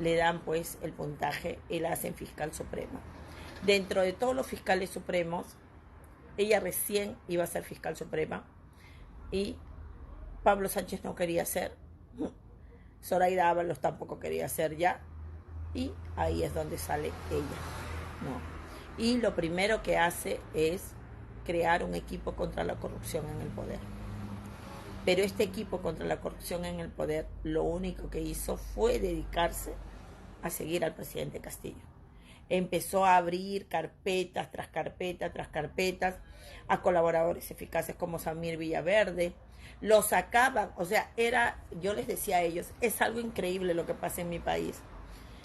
le dan pues el puntaje y la hacen fiscal suprema. Dentro de todos los fiscales supremos, ella recién iba a ser fiscal suprema y Pablo Sánchez no quería ser, Zoraida Ábalos tampoco quería ser ya, y ahí es donde sale ella, ¿no? Y lo primero que hace es crear un equipo contra la corrupción en el poder. Pero este equipo contra la corrupción en el poder lo único que hizo fue dedicarse a seguir al presidente Castillo. Empezó a abrir carpetas tras carpetas tras carpetas a colaboradores eficaces como Samir Villaverde. Lo sacaban, o sea, yo les decía a ellos, es algo increíble lo que pasa en mi país.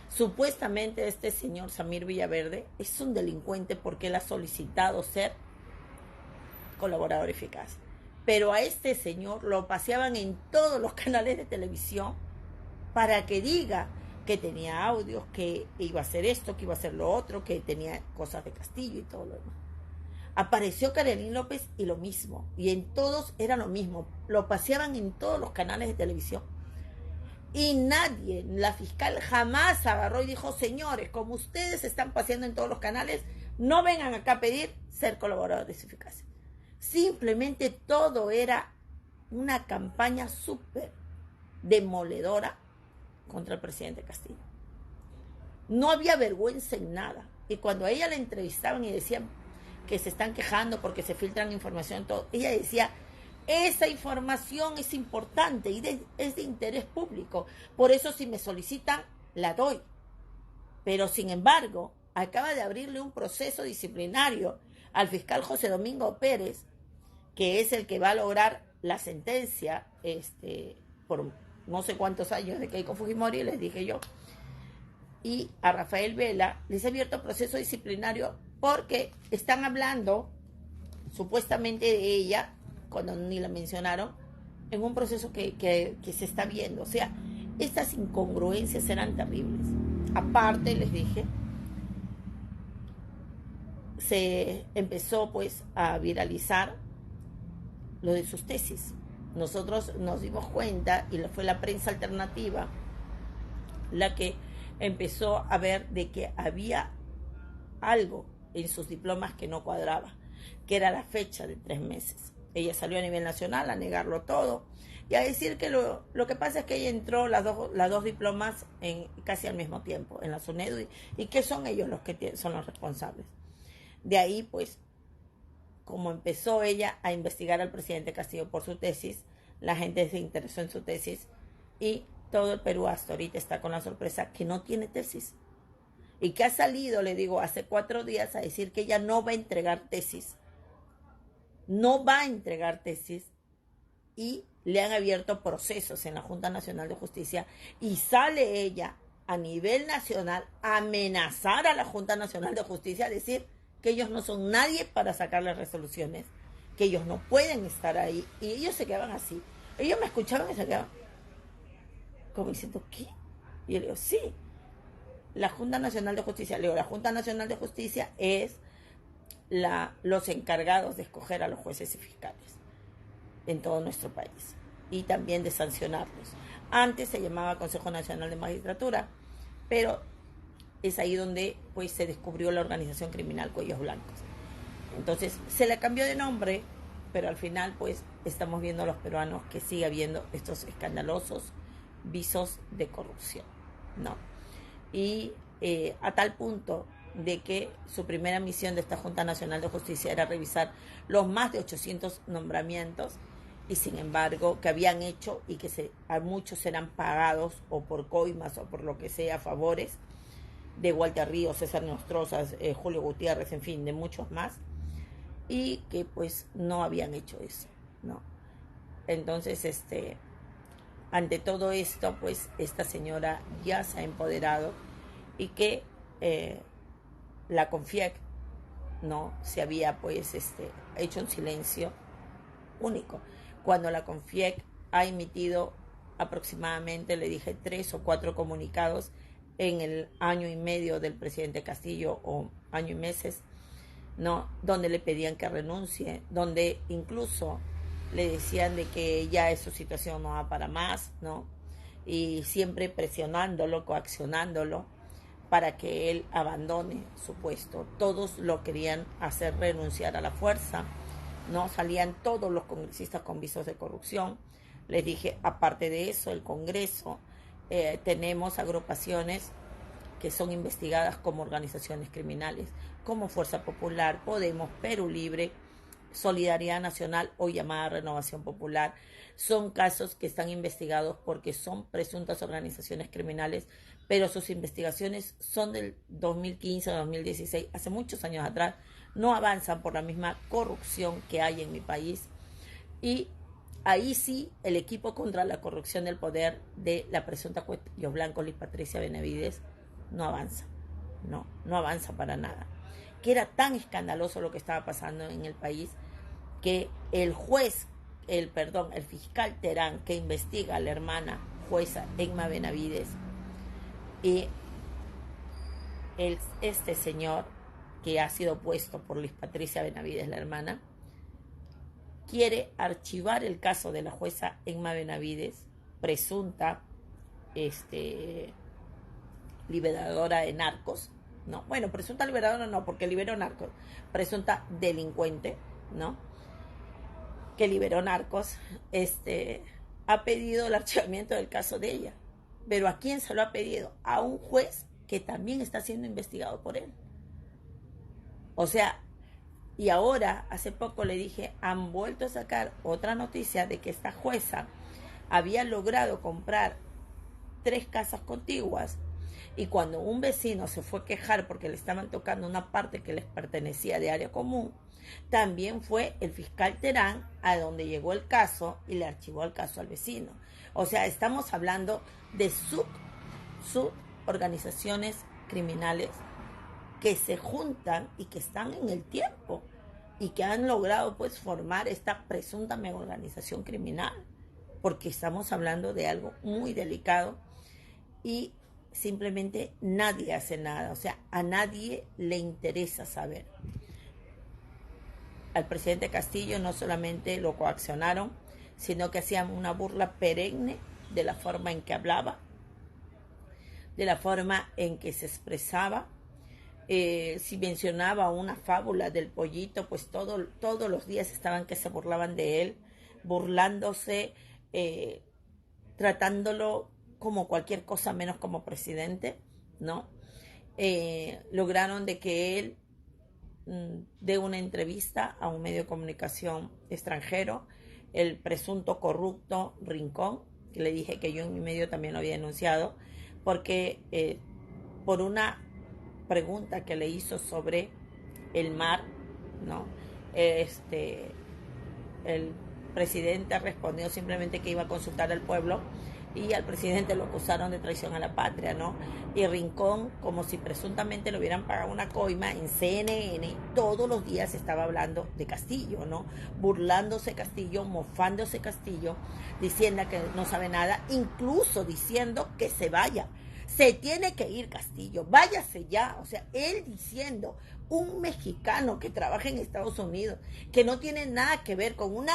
Supuestamente este señor Samir Villaverde es un delincuente porque él ha solicitado ser colaborador eficaz. Pero a este señor lo paseaban en todos los canales de televisión para que diga que tenía audios, que iba a hacer esto, que iba a hacer lo otro, que tenía cosas de Castillo y todo lo demás. Apareció Karelyn López y lo mismo, y en todos era lo mismo, lo paseaban en todos los canales de televisión. Y nadie, la fiscal jamás agarró y dijo: señores, como ustedes están paseando en todos los canales, no vengan acá a pedir ser colaboradores eficaces. Simplemente todo era una campaña súper demoledora contra el presidente Castillo. No había vergüenza en nada. Y cuando a ella la entrevistaban y decían que se están quejando porque se filtran información, todo, ella decía: esa información es importante y es de interés público. Por eso si me solicitan, la doy. Pero sin embargo, acaba de abrirle un proceso disciplinario al fiscal José Domingo Pérez, que es el que va a lograr la sentencia por no sé cuántos años de Keiko Fujimori, les dije yo, y a Rafael Vela les ha abierto proceso disciplinario porque están hablando supuestamente de ella, cuando ni la mencionaron, en un proceso que se está viendo. O sea, estas incongruencias eran terribles. Aparte, les dije, se empezó pues a viralizar lo de sus tesis. nosotros nos dimos cuenta, y fue la prensa alternativa la que empezó a ver de que había algo en sus diplomas que no cuadraba, que era la fecha de 3 meses. Ella salió a nivel nacional a negarlo todo y a decir que lo que pasa es que ella entró las dos diplomas casi al mismo tiempo en la SUNEDU y que son ellos los que son los responsables. De ahí, pues, como empezó ella a investigar al presidente Castillo por su tesis, la gente se interesó en su tesis y todo el Perú hasta ahorita está con la sorpresa que no tiene tesis. Y que ha salido, le digo, hace 4 días a decir que ella no va a entregar tesis. No va a entregar tesis y le han abierto procesos en la Junta Nacional de Justicia y sale ella a nivel nacional a amenazar a la Junta Nacional de Justicia, a decir que ellos no son nadie para sacarle resoluciones, que ellos no pueden estar ahí. Y ellos se quedaban así. Ellos me escuchaban y se quedaban como diciendo, ¿qué? Y yo le digo, sí, la Junta Nacional de Justicia. Le digo, la Junta Nacional de Justicia es los encargados de escoger a los jueces y fiscales en todo nuestro país y también de sancionarlos. Antes se llamaba Consejo Nacional de Magistratura, pero es ahí donde pues se descubrió la organización criminal Cuellos Blancos. Entonces se le cambió de nombre, pero al final pues estamos viendo a los peruanos que sigue habiendo estos escandalosos visos de corrupción, ¿no? Y a tal punto de que su primera misión de esta Junta Nacional de Justicia era revisar los más de 800 nombramientos, y sin embargo que habían hecho y que a muchos eran pagados o por coimas o por lo que sea, favores, de Walter Ríos, César Nostrozas, Julio Gutiérrez, en fin, de muchos más, y que pues no habían hecho eso, ¿no? Entonces, ante todo esto, pues esta señora ya se ha empoderado y que la CONFIEC no se había pues hecho un silencio único. Cuando la CONFIEC ha emitido aproximadamente, le dije, 3 o 4 comunicados en el año y medio del presidente Castillo, o año y meses, ¿no? Donde le pedían que renuncie, donde incluso le decían de que ya su situación no va para más, ¿no? Y siempre presionándolo, coaccionándolo para que él abandone su puesto. Todos lo querían hacer renunciar a la fuerza, ¿no? Salían todos los congresistas con visos de corrupción. Les dije, aparte de eso, el Congreso, tenemos agrupaciones que son investigadas como organizaciones criminales, como Fuerza Popular, Podemos, Perú Libre, Solidaridad Nacional, o llamada Renovación Popular. Son casos que están investigados porque son presuntas organizaciones criminales, pero sus investigaciones son del 2015 a 2016, hace muchos años atrás. No avanzan por la misma corrupción que hay en mi país. Y ahí sí, el equipo contra la corrupción del poder de la presunta Cuellos Blancos, Liz Patricia Benavides, no avanza. No avanza para nada. Que era tan escandaloso lo que estaba pasando en el país, que el fiscal Terán, que investiga a la hermana jueza Emma Benavides, y este señor que ha sido puesto por Liz Patricia Benavides, la hermana, quiere archivar el caso de la jueza Emma Benavides, presunta liberadora de narcos, ¿no? Bueno, presunta liberadora no, porque liberó narcos, presunta delincuente, ¿no? Que liberó narcos, ha pedido el archivamiento del caso de ella. Pero ¿a quién se lo ha pedido? A un juez que también está siendo investigado por él. O sea, y ahora, hace poco le dije, han vuelto a sacar otra noticia de que esta jueza había logrado comprar 3 casas contiguas, y cuando un vecino se fue a quejar porque le estaban tocando una parte que les pertenecía de área común, también fue el fiscal Terán a donde llegó el caso y le archivó el caso al vecino. O sea, estamos hablando de suborganizaciones criminales que se juntan y que están en el tiempo y que han logrado pues formar esta presunta mega organización criminal, porque estamos hablando de algo muy delicado y simplemente nadie hace nada. O sea, a nadie le interesa saber. Al presidente Castillo no solamente lo coaccionaron, sino que hacían una burla perenne de la forma en que hablaba, de la forma en que se expresaba. Si mencionaba una fábula del pollito, pues todos los días estaban que se burlaban de él, burlándose, tratándolo como cualquier cosa menos como presidente, ¿no? Lograron de que él dé una entrevista a un medio de comunicación extranjero, el presunto corrupto Rincón, que le dije que yo en mi medio también lo había denunciado, porque por una pregunta que le hizo sobre el mar, ¿no? El presidente respondió simplemente que iba a consultar al pueblo y al presidente lo acusaron de traición a la patria, ¿no? Y Rincón, como si presuntamente le hubieran pagado una coima, en CNN todos los días estaba hablando de Castillo, ¿no? Burlándose Castillo, mofándose Castillo, diciendo que no sabe nada, incluso diciendo que se vaya. Se tiene que ir Castillo, váyase ya. O sea, él diciendo, un mexicano que trabaja en Estados Unidos, que no tiene nada que ver con una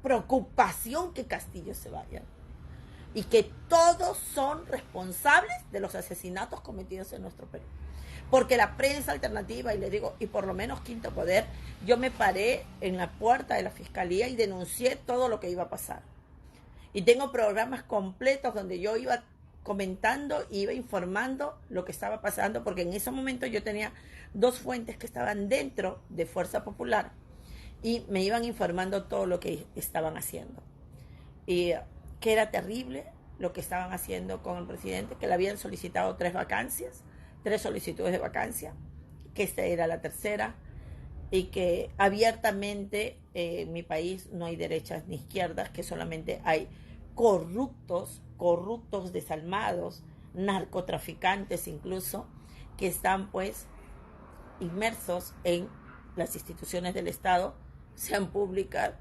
preocupación que Castillo se vaya. Y que todos son responsables de los asesinatos cometidos en nuestro Perú. Porque la prensa alternativa, y le digo, y por lo menos Quinto Poder, yo me paré en la puerta de la fiscalía y denuncié todo lo que iba a pasar. Y tengo programas completos donde yo iba comentando y iba informando lo que estaba pasando, porque en ese momento yo tenía 2 fuentes que estaban dentro de Fuerza Popular y me iban informando todo lo que estaban haciendo. Y que era terrible lo que estaban haciendo con el presidente, que le habían solicitado 3 vacancias, 3 solicitudes de vacancia, que esta era la tercera, y que abiertamente en mi país no hay derechas ni izquierdas, que solamente hay corruptos desalmados, narcotraficantes incluso, que están pues inmersos en las instituciones del Estado, sean públicas,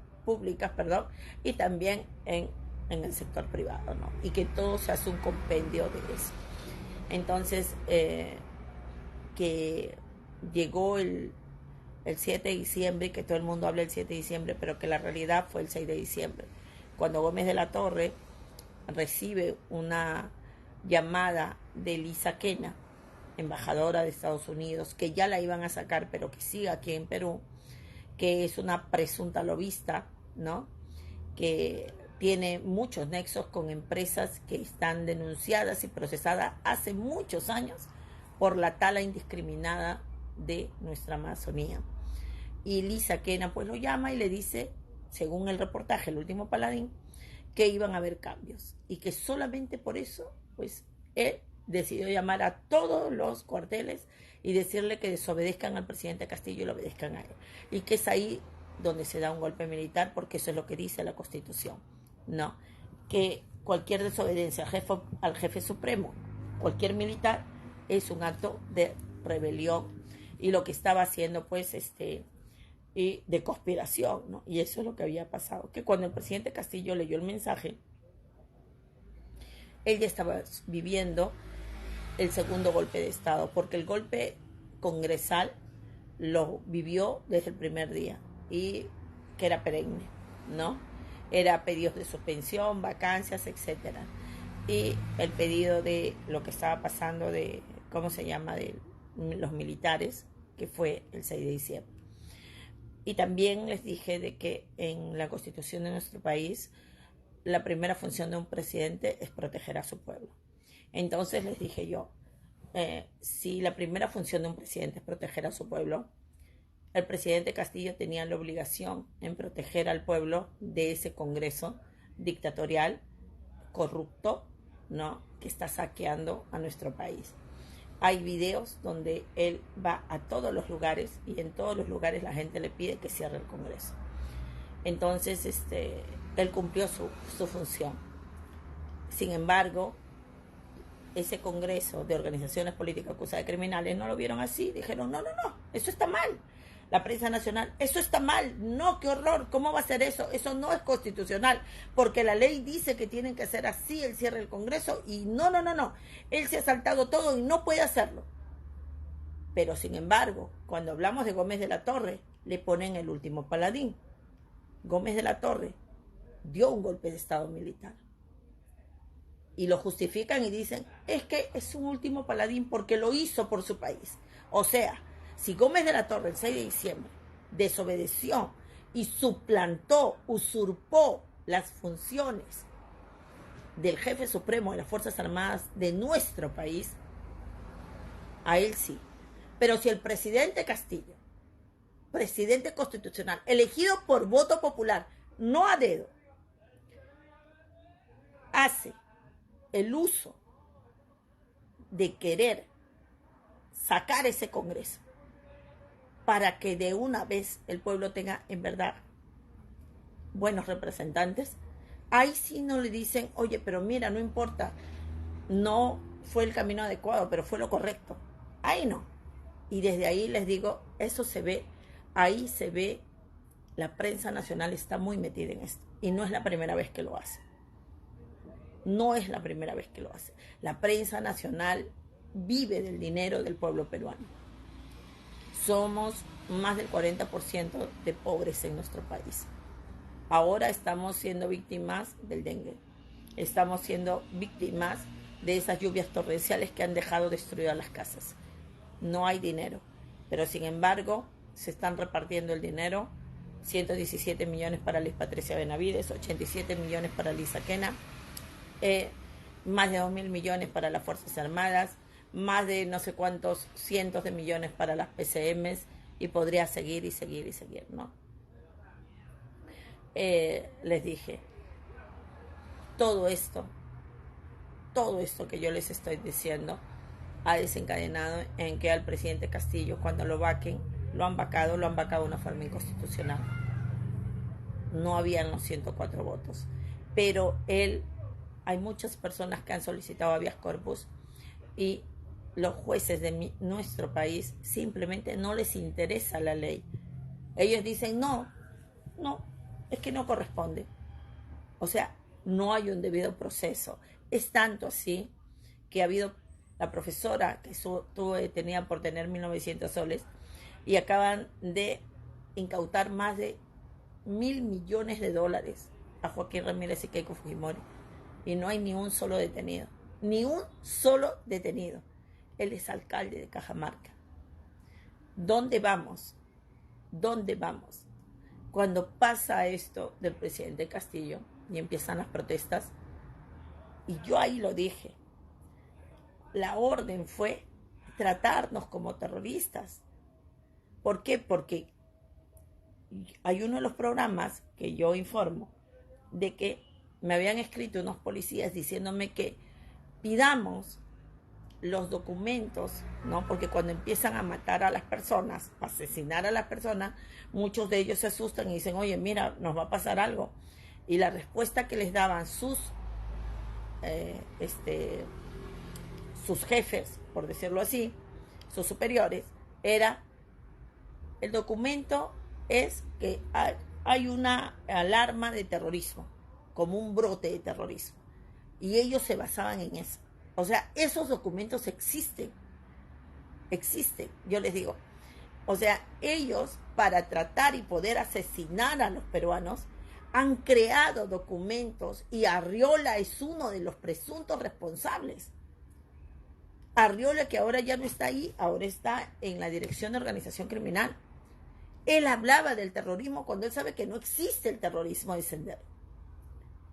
y también en el sector privado, ¿no? Y que todo se hace un compendio de eso. Entonces, que llegó el 7 de diciembre, que todo el mundo habla del 7 de diciembre, pero que la realidad fue el 6 de diciembre, cuando Gómez de la Torre recibe una llamada de Lisa Quena, embajadora de Estados Unidos, que ya la iban a sacar, pero que sigue aquí en Perú, que es una presunta lobista, ¿no? Que tiene muchos nexos con empresas que están denunciadas y procesadas hace muchos años por la tala indiscriminada de nuestra Amazonía. Y Lisa Quena pues lo llama y le dice, según el reportaje El Último Paladín, que iban a haber cambios y que solamente por eso pues él decidió llamar a todos los cuarteles y decirle que desobedezcan al presidente Castillo y lo obedezcan a él, y que es ahí donde se da un golpe militar, porque eso es lo que dice la Constitución, ¿no? Que cualquier desobediencia al jefe supremo, cualquier militar, es un acto de rebelión, y lo que estaba haciendo pues y de conspiración, ¿no? Y eso es lo que había pasado, que cuando el presidente Castillo leyó el mensaje, él ya estaba viviendo el segundo golpe de Estado, porque el golpe congresal lo vivió desde el primer día, y que era perenne, ¿no? Era pedidos de suspensión, vacancias, etcétera. Y el pedido de lo que estaba pasando de, ¿cómo se llama?, de los militares, que fue el 6 de diciembre. Y también les dije de que en la Constitución de nuestro país la primera función de un presidente es proteger a su pueblo. Entonces les dije yo, si la primera función de un presidente es proteger a su pueblo, el presidente Castillo tenía la obligación en proteger al pueblo de ese Congreso dictatorial, corrupto, ¿no?, que está saqueando a nuestro país. Hay videos donde él va a todos los lugares y en todos los lugares la gente le pide que cierre el Congreso. Entonces, él cumplió su función. Sin embargo, ese Congreso de organizaciones políticas acusadas de criminales no lo vieron así. Dijeron, no, eso está mal. La prensa nacional, eso está mal. No, qué horror, ¿cómo va a ser eso? Eso no es constitucional, porque la ley dice que tienen que hacer así el cierre del Congreso, y no. Él se ha saltado todo y no puede hacerlo. Pero sin embargo, cuando hablamos de Gómez de la Torre, le ponen El Último Paladín. Gómez de la Torre dio un golpe de estado militar. Y lo justifican y dicen, es que es un último paladín porque lo hizo por su país. O sea, si Gómez de la Torre el 6 de diciembre desobedeció y suplantó, usurpó las funciones del jefe supremo de las Fuerzas Armadas de nuestro país, a él sí. Pero si el presidente Castillo, presidente constitucional, elegido por voto popular, no a dedo, hace el uso de querer sacar ese Congreso para que de una vez el pueblo tenga en verdad buenos representantes, ahí sí no le dicen, oye, pero mira, no importa, no fue el camino adecuado, pero fue lo correcto. Ahí no. Y desde ahí les digo, eso se ve, ahí se ve, la prensa nacional está muy metida en esto. Y no es la primera vez que lo hace. No es la primera vez que lo hace. La prensa nacional vive del dinero del pueblo peruano. Somos más del 40% de pobres en nuestro país. Ahora estamos siendo víctimas del dengue. Estamos siendo víctimas de esas lluvias torrenciales que han dejado destruidas las casas. No hay dinero, pero sin embargo se están repartiendo el dinero. 117 millones para Liz Patricia Benavides, 87 millones para Lisa Quena, más de 2.000 millones para las Fuerzas Armadas, más de no sé cuántos cientos de millones para las PCMs, y podría seguir y seguir y seguir, ¿no? Les dije, todo esto que yo les estoy diciendo ha desencadenado en que al presidente Castillo, cuando lo vaquen, lo han vacado de una forma inconstitucional. No habían los 104 votos, pero hay muchas personas que han solicitado habeas corpus y los jueces de nuestro país simplemente no les interesa la ley. Ellos dicen, no, es que no corresponde. O sea, no hay un debido proceso. Es tanto así que ha habido la profesora que estuvo detenida por tener 1.900 soles y acaban de incautar más de $1.000 millones a Joaquín Ramírez y Keiko Fujimori. Y no hay ni un solo detenido. Ni un solo detenido. Él es alcalde de Cajamarca. ¿Dónde vamos? ¿Dónde vamos? Cuando pasa esto del presidente Castillo y empiezan las protestas, y yo ahí lo dije, la orden fue tratarnos como terroristas. ¿Por qué? Porque hay uno de los programas que yo informo de que me habían escrito unos policías diciéndome que pidamos los documentos, ¿no? Porque cuando empiezan a matar a las personas, a asesinar a las personas, muchos de ellos se asustan y dicen, oye, mira, nos va a pasar algo. Y la respuesta que les daban sus jefes, por decirlo así, sus superiores, era, el documento es que hay una alarma de terrorismo, como un brote de terrorismo. Y ellos se basaban en eso. O sea, esos documentos existen, yo les digo. O sea, ellos, para tratar y poder asesinar a los peruanos, han creado documentos y Arriola es uno de los presuntos responsables. Arriola, que ahora ya no está ahí, ahora está en la Dirección de Organización Criminal. Él hablaba del terrorismo cuando él sabe que no existe el terrorismo de Sendero.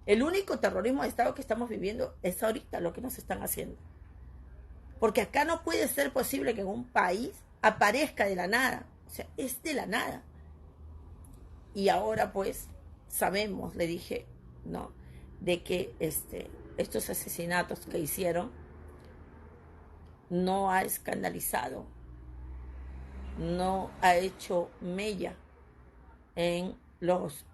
El único terrorismo de Estado que estamos viviendo es ahorita lo que nos están haciendo. Porque acá no puede ser posible que en un país aparezca de la nada. O sea, es de la nada. Y ahora pues sabemos, le dije, ¿no?, de que estos asesinatos que hicieron no ha escandalizado, no ha hecho mella en los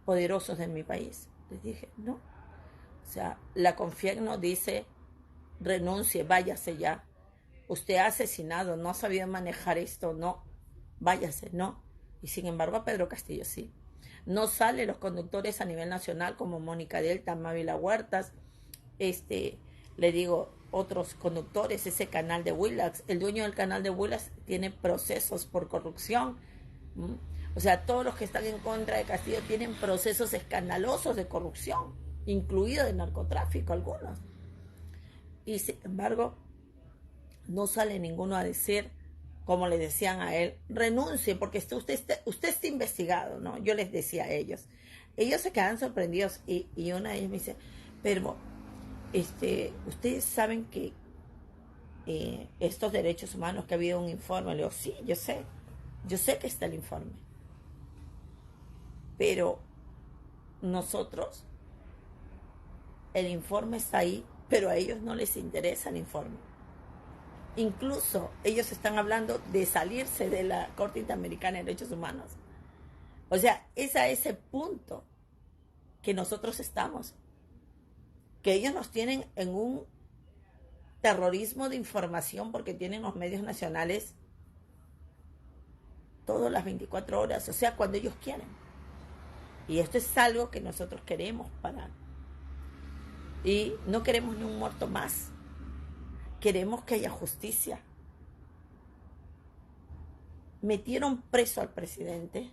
poderosos de mi país. Les dije, no. O sea, la Confiegno dice, renuncie, váyase ya. Usted ha asesinado, no ha sabido manejar esto, no. Váyase, no. Y sin embargo a Pedro Castillo sí. No salen los conductores a nivel nacional como Mónica Delta, Mávila Huertas, le digo, otros conductores, ese canal de Willax. El dueño del canal de Willax tiene procesos por corrupción. O sea, todos los que están en contra de Castillo tienen procesos escandalosos de corrupción, incluido de narcotráfico algunos. Y sin embargo, no sale ninguno a decir, como le decían a él, renuncie porque usted está investigado, ¿no? Yo les decía a ellos. Ellos se quedan sorprendidos y una de ellas me dice, pero ustedes saben que estos derechos humanos, que ha habido un informe. Le digo, sí, yo sé que está el informe, pero nosotros, el informe está ahí, pero a ellos no les interesa el informe. Incluso ellos están hablando de salirse de la Corte Interamericana de Derechos Humanos. O sea, es a ese punto que nosotros estamos, que ellos nos tienen en un terrorismo de información porque tienen los medios nacionales todas las 24 horas, o sea, cuando ellos quieren. Y esto es algo que nosotros queremos parar. Y no queremos ni un muerto más. Queremos que haya justicia. Metieron preso al presidente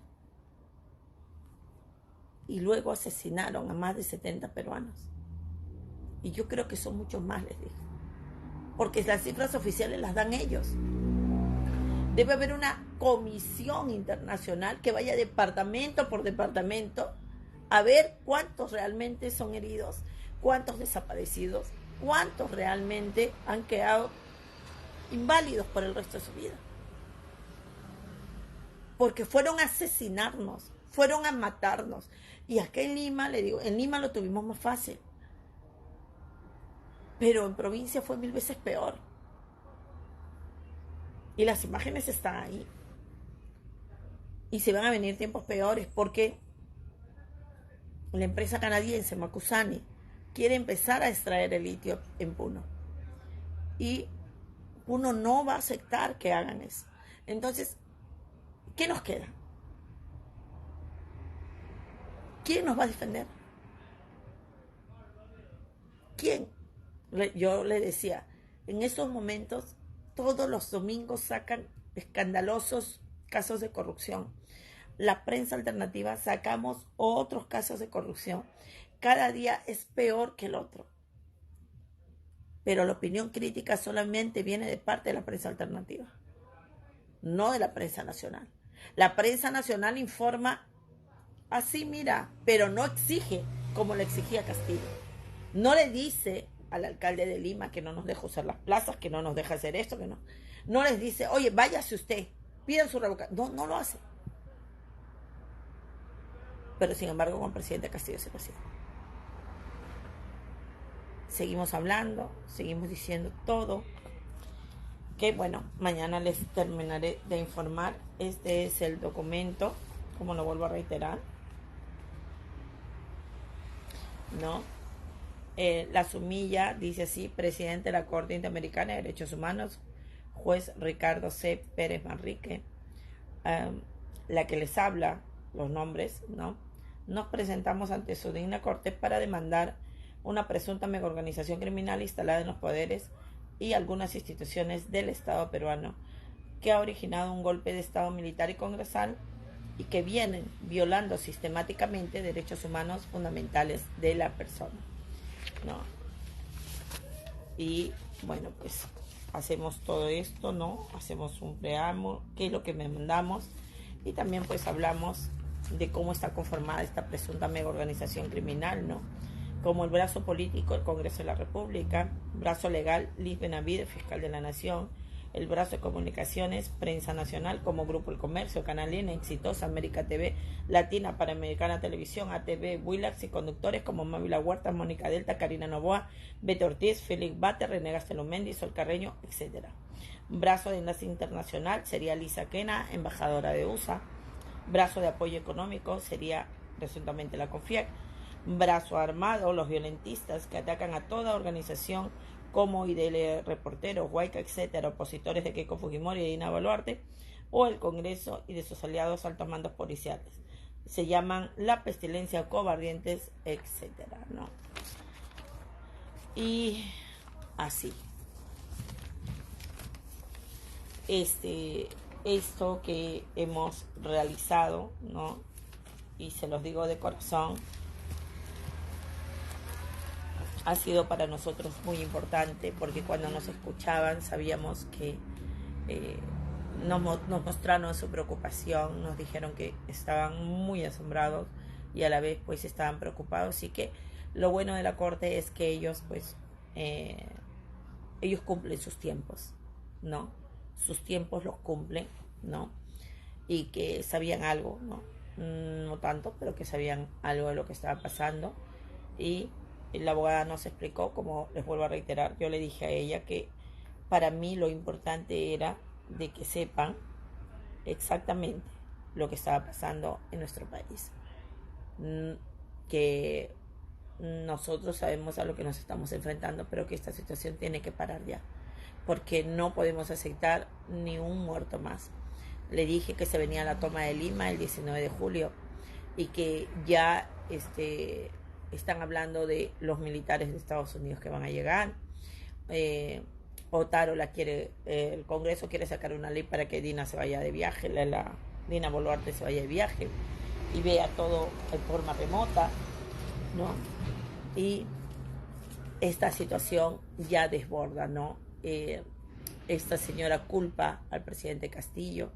y luego asesinaron a más de 70 peruanos. Y yo creo que son muchos más, les dije. Porque las cifras oficiales las dan ellos. Debe haber una comisión internacional que vaya departamento por departamento a ver cuántos realmente son heridos, cuántos desaparecidos, cuántos realmente han quedado inválidos por el resto de su vida. Porque fueron a asesinarnos, fueron a matarnos. Y acá en Lima, le digo, en Lima lo tuvimos más fácil. Pero en provincia fue 1000 veces peor. Y las imágenes están ahí. Y se van a venir tiempos peores porque la empresa canadiense Macusani quiere empezar a extraer el litio en Puno. Y Puno no va a aceptar que hagan eso. Entonces, ¿qué nos queda? ¿Quién nos va a defender? ¿Quién? Yo le decía, en estos momentos, todos los domingos sacan escandalosos casos de corrupción. La prensa alternativa sacamos otros casos de corrupción. Cada día es peor que el otro. Pero la opinión crítica solamente viene de parte de la prensa alternativa, no de la prensa nacional. La prensa nacional informa así, mira, pero no exige como le exigía Castillo. No le dice al alcalde de Lima que no nos deja usar las plazas, que no nos deja hacer esto, que no. No les dice, oye, váyase usted, pidan su revocación. No, no lo hace. Pero sin embargo, con el presidente Castillo se pasó. Seguimos hablando, seguimos diciendo todo. Que bueno, mañana les terminaré de informar. Este es el documento, como lo vuelvo a reiterar, ¿no? La sumilla dice así: presidente de la Corte Interamericana de Derechos Humanos, juez Ricardo C. Pérez Manrique. La que les habla, los nombres, ¿no? Nos presentamos ante su digna corte para demandar una presunta megaorganización criminal instalada en los poderes y algunas instituciones del Estado peruano, que ha originado un golpe de Estado militar y congresal y que vienen violando sistemáticamente derechos humanos fundamentales de la persona, ¿no? Y bueno, pues hacemos todo esto, ¿no? Hacemos un preámbulo, qué es lo que mandamos, y también pues hablamos de cómo está conformada esta presunta mega organización criminal, ¿no? Como el brazo político, el Congreso de la República; brazo legal, Liz Benavides, fiscal de la Nación; el brazo de comunicaciones, Prensa Nacional, como Grupo El Comercio, Canal N, Exitosa, América TV, Latina, Panamericana Televisión, ATV, Willax, y conductores como Mávila Huerta, Mónica Delta, Karina Novoa, Beto Ortiz, Félix Bate, René Gastelumendi, Sol Carreño, etc. Brazo de Enlace Internacional sería Lisa Quena, embajadora de USA. Brazo de apoyo económico sería presuntamente la CONFIEC. Brazo armado, los violentistas que atacan a toda organización como IDL Reporteros, Huayca, etcétera, opositores de Keiko Fujimori y Dina Boluarte, o el Congreso y de sus aliados altos mandos policiales. Se llaman la pestilencia, cobardientes, etcétera, ¿no? Y así. esto que hemos realizado, ¿no? Y se los digo de corazón, ha sido para nosotros muy importante, porque cuando nos escuchaban sabíamos que eh, nos mostraron su preocupación, nos dijeron que estaban muy asombrados y a la vez pues estaban preocupados, y que lo bueno de la corte es que ellos pues ellos cumplen sus tiempos, ¿no? Sus tiempos los cumplen, ¿no? Y que sabían algo, ¿no? No tanto, pero que sabían algo de lo que estaba pasando. Y la abogada nos explicó, como les vuelvo a reiterar, yo le dije a ella que para mí lo importante era de que sepan exactamente lo que estaba pasando en nuestro país, que nosotros sabemos a lo que nos estamos enfrentando, pero que esta situación tiene que parar ya, porque no podemos aceptar ni un muerto más. Le dije que se venía la toma de Lima el 19 de julio y que ya están hablando de los militares de Estados Unidos que van a llegar. Otaro la quiere, el Congreso quiere sacar una ley para que Dina se vaya de viaje, Dina Boluarte se vaya de viaje y vea todo de forma remota, ¿no? Y esta situación ya desborda, ¿no? Esta señora culpa al presidente Castillo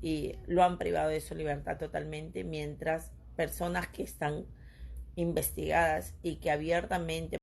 y lo han privado de su libertad totalmente, mientras personas que están investigadas y que abiertamente